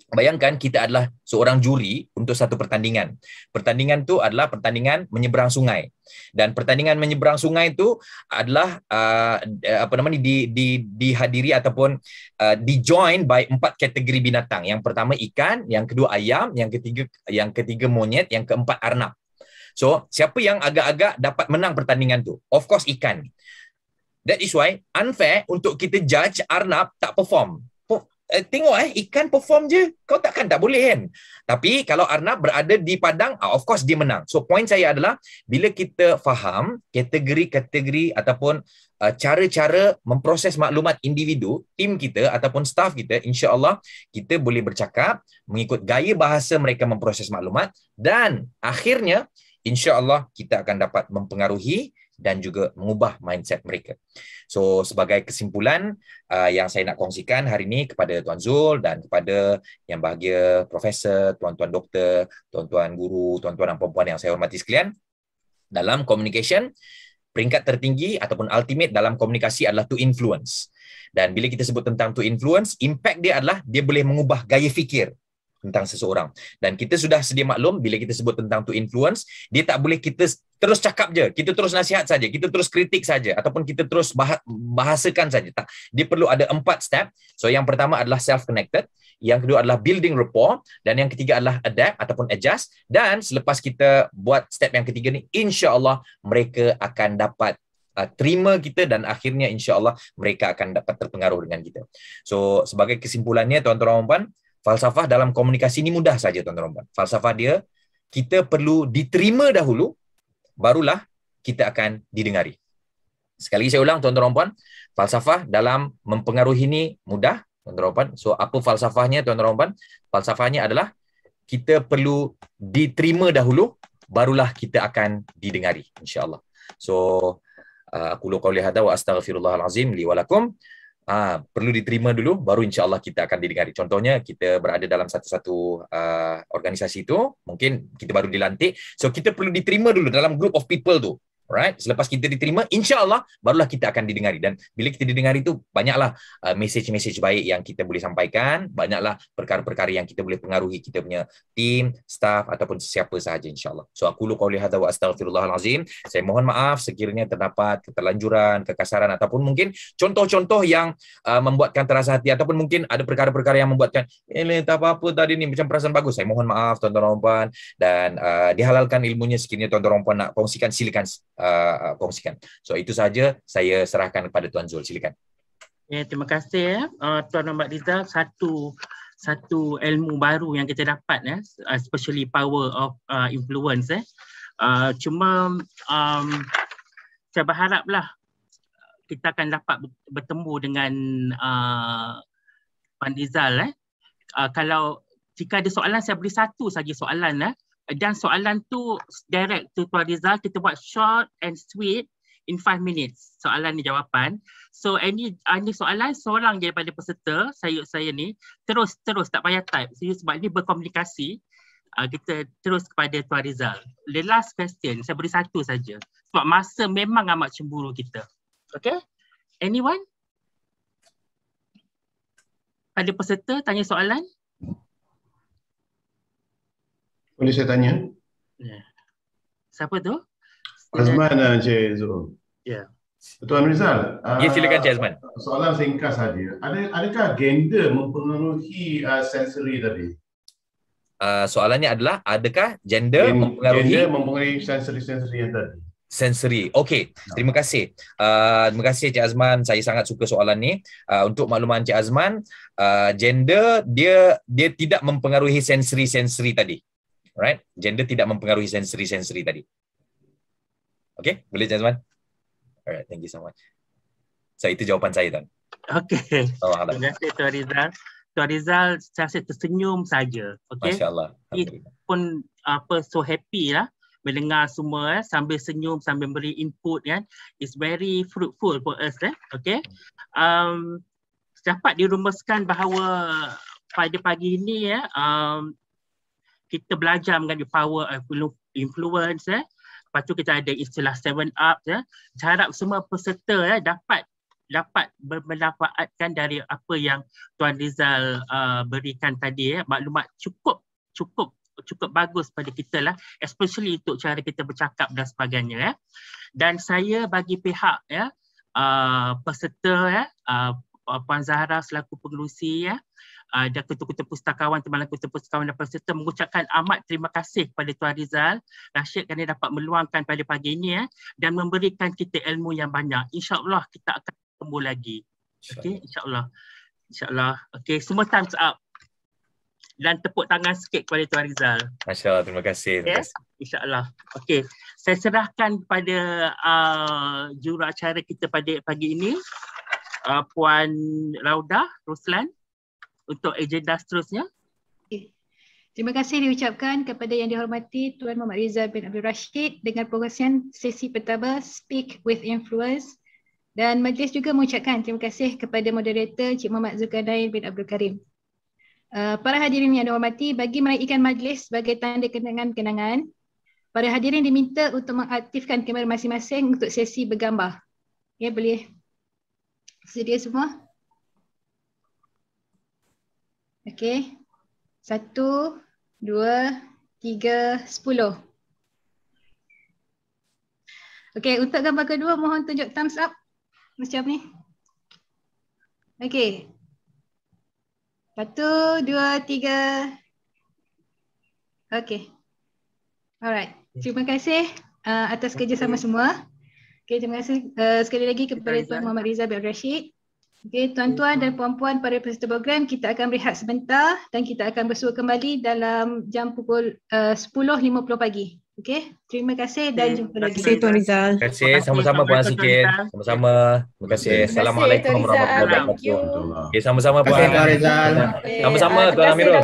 Bayangkan kita adalah seorang juri untuk satu pertandingan. Pertandingan tu adalah pertandingan menyeberang sungai. Dan pertandingan menyeberang sungai itu adalah dihadiri ataupun di-join by 4 kategori binatang. Yang pertama ikan, yang kedua ayam, yang ketiga monyet, yang keempat arnab. So, siapa yang agak-agak dapat menang pertandingan tu? Of course ikan. That is why unfair untuk kita judge Arnab tak perform. Tengok ikan perform je, kau takkan tak boleh kan. Tapi kalau Arnab berada di padang, of course dia menang. So point saya adalah bila kita faham kategori-kategori ataupun cara-cara memproses maklumat individu, tim kita ataupun staff kita, insya-Allah kita boleh bercakap mengikut gaya bahasa mereka memproses maklumat dan akhirnya insya-Allah kita akan dapat mempengaruhi dan juga mengubah mindset mereka. So sebagai kesimpulan yang saya nak kongsikan hari ini kepada Tuan Zul dan kepada yang bahagia profesor, tuan-tuan doktor, tuan-tuan guru, tuan-tuan dan puan-puan yang saya hormati sekalian, dalam communication peringkat tertinggi ataupun ultimate dalam komunikasi adalah to influence. Dan bila kita sebut tentang to influence, impact dia adalah dia boleh mengubah gaya fikir tentang seseorang. Dan kita sudah sedia maklum bila kita sebut tentang to influence, dia tak boleh kita terus cakap je, kita terus nasihat saja, kita terus kritik saja ataupun kita terus bahasakan saja. Tak. Dia perlu ada 4 step. So yang pertama adalah self-connected, yang kedua adalah building rapport dan yang ketiga adalah adapt ataupun adjust. Dan selepas kita buat step yang ketiga ni, insya-Allah mereka akan dapat terima kita dan akhirnya insya-Allah mereka akan dapat terpengaruh dengan kita. So sebagai kesimpulannya tuan-tuan dan puan, falsafah dalam komunikasi ini mudah saja tuan-tuan dan puan. Falsafah dia, kita perlu diterima dahulu, barulah kita akan didengari. Sekali lagi saya ulang tuan-tuan dan puan, falsafah dalam mempengaruhi ini mudah tuan-tuan dan puan. So apa falsafahnya tuan-tuan dan puan? Falsafahnya adalah kita perlu diterima dahulu, barulah kita akan didengari insya-Allah. So aku qauli hadza wa astaghfirullahal azim li wa lakum. Perlu diterima dulu, baru insya-Allah kita akan didengari. Contohnya kita berada dalam satu organisasi itu, mungkin kita baru dilantik, so kita perlu diterima dulu dalam group of people tu. Alright, selepas kita diterima, insya-Allah barulah kita akan didengari. Dan bila kita didengari itu, banyaklah message-message baik yang kita boleh sampaikan, banyaklah perkara-perkara yang kita boleh pengaruhi kita punya tim, staff ataupun sesiapa sahaja insya-Allah. So aku qauli hadza wa astaghfirullahal azim. Saya mohon maaf sekiranya terdapat keterlanjuran, kekasaran ataupun mungkin contoh-contoh yang membuatkan terasa hati ataupun mungkin ada perkara-perkara yang membuatkan tak apa-apa tadi ni macam perasaan bagus. Saya mohon maaf tuan-tuan dan puan dan dihalalkan ilmunya sekiranya tuan-tuan dan puan nak kongsikan, silakan kongsikan. So itu saja saya serahkan kepada Tuan Zul, silakan. Ya, terima kasih Tuan Muhammad Rizal. Satu ilmu baru yang kita dapat especially power of influence. Cuma saya berharaplah kita akan dapat bertemu dengan Tuan Rizal. Kalau jika ada soalan, saya beri satu saja soalan dan soalan tu direct to Tuan Rizal. Kita buat short and sweet in 5 minutes. Soalan ni jawapan. So any soalan seorang daripada peserta saya ni terus tak payah type. Sebab ni berkomunikasi. Kita terus kepada Tuan Rizal. The last question, saya beri satu saja. Sebab masa memang amat cemburu kita. Okay? Anyone? Ada peserta tanya soalan? Boleh saya tanya? Ya. Siapa tu? Azman Encik Zul. Ya. Tuan Rizal. Ya, silakan Encik Azman. Soalan singkat saja. Adakah gender mempengaruhi sensory tadi? Soalannya adalah adakah gender mempengaruhi sensory yang tadi? Sensory. Okey, terima kasih. Terima kasih Cik Azman. Saya sangat suka soalan ni. Untuk makluman Cik Azman, gender dia tidak mempengaruhi sensory tadi. Alright, gender tidak mempengaruhi sensory tadi. Okay, boleh Cik Azman? Alright, thank you so much. So itu jawapan saya Tuan. Okay. Terima kasih Tuan Rizal. Tuan Rizal saya tersenyum saja. Okay. Masya-Allah. Pun so happy lah mendengar semua sambil senyum sambil beri input kan. It's very fruitful for us Okay. Dapat dirumuskan bahawa pada pagi ini kita belajar mengenai power of influence. Lepas tu kita ada istilah 7 up. Harap semua peserta dapat bermanfaatkan dari apa yang Tuan Rizal berikan tadi. Maklumat cukup bagus pada kita lah, especially untuk cara kita bercakap dan sebagainya. Dan saya bagi pihak peserta Puan Zahra selaku pengerusi dan ketua-ketua pustakawan, Timbalan Ketua Pustakawan dan peserta mengucapkan amat terima kasih kepada Tuan Rizal Rashid kerana dapat meluangkan pada pagi ini dan memberikan kita ilmu yang banyak. InsyaAllah kita akan bertemu lagi. Okey, insyaAllah. InsyaAllah. Okey, semua thumbs up. Dan tepuk tangan sikit kepada Tuan Rizal. Masya Allah, terima kasih. Terima kasih. InsyaAllah. Okey, saya serahkan kepada juruacara kita pada pagi ini, Puan Raudah Ruslan, untuk agenda seterusnya. Okay. Terima kasih diucapkan kepada yang dihormati Tuan Muhammad Rizal bin Abdul Rashid dengan pengurusan sesi pertama Speak with Influence, dan majlis juga mengucapkan terima kasih kepada moderator Cik Muhammad Zulkarnain bin Abdul Karim. Para hadirin yang dihormati, bagi meraihkan majlis sebagai tanda kenangan-kenangan, para hadirin diminta untuk mengaktifkan kamera masing-masing untuk sesi bergambar. Ya, boleh sedia semua? Okey. 1, 2, 3, 10. Okey, untuk gambar kedua mohon tunjuk thumbs up. Macam ni. Okey. 1, 2, 3. Okey. Alright. Terima kasih atas kerjasama semua. Okey, terima kasih sekali lagi kepada Tuan Muhammad Rizal bin Abdul Rashid. Okey, tuan-tuan dan puan-puan pada peserta program, kita akan berehat sebentar dan kita akan bersua kembali dalam jam pukul 10.50 pagi. Okey, terima kasih dan jumpa lagi. Terima kasih Tuan Rizal. Terima kasih, sama-sama Puan Sikit. Sama-sama. Terima kasih. Assalamualaikum warahmatullahi wabarakatuh. Okey, sama-sama Puan. Terima kasih Tuan Rizal. Sama-sama Tuan Amirul.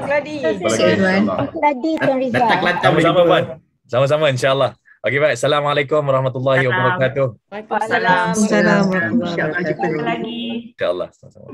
Tuan Rizal. Sama-sama Puan. Sama-sama insya-Allah. Okey baik. Assalamualaikum warahmatullahi wabarakatuh. Waalaikumsalam. InsyaAllah jumpa lagi. InsyaAllah. Sama-sama.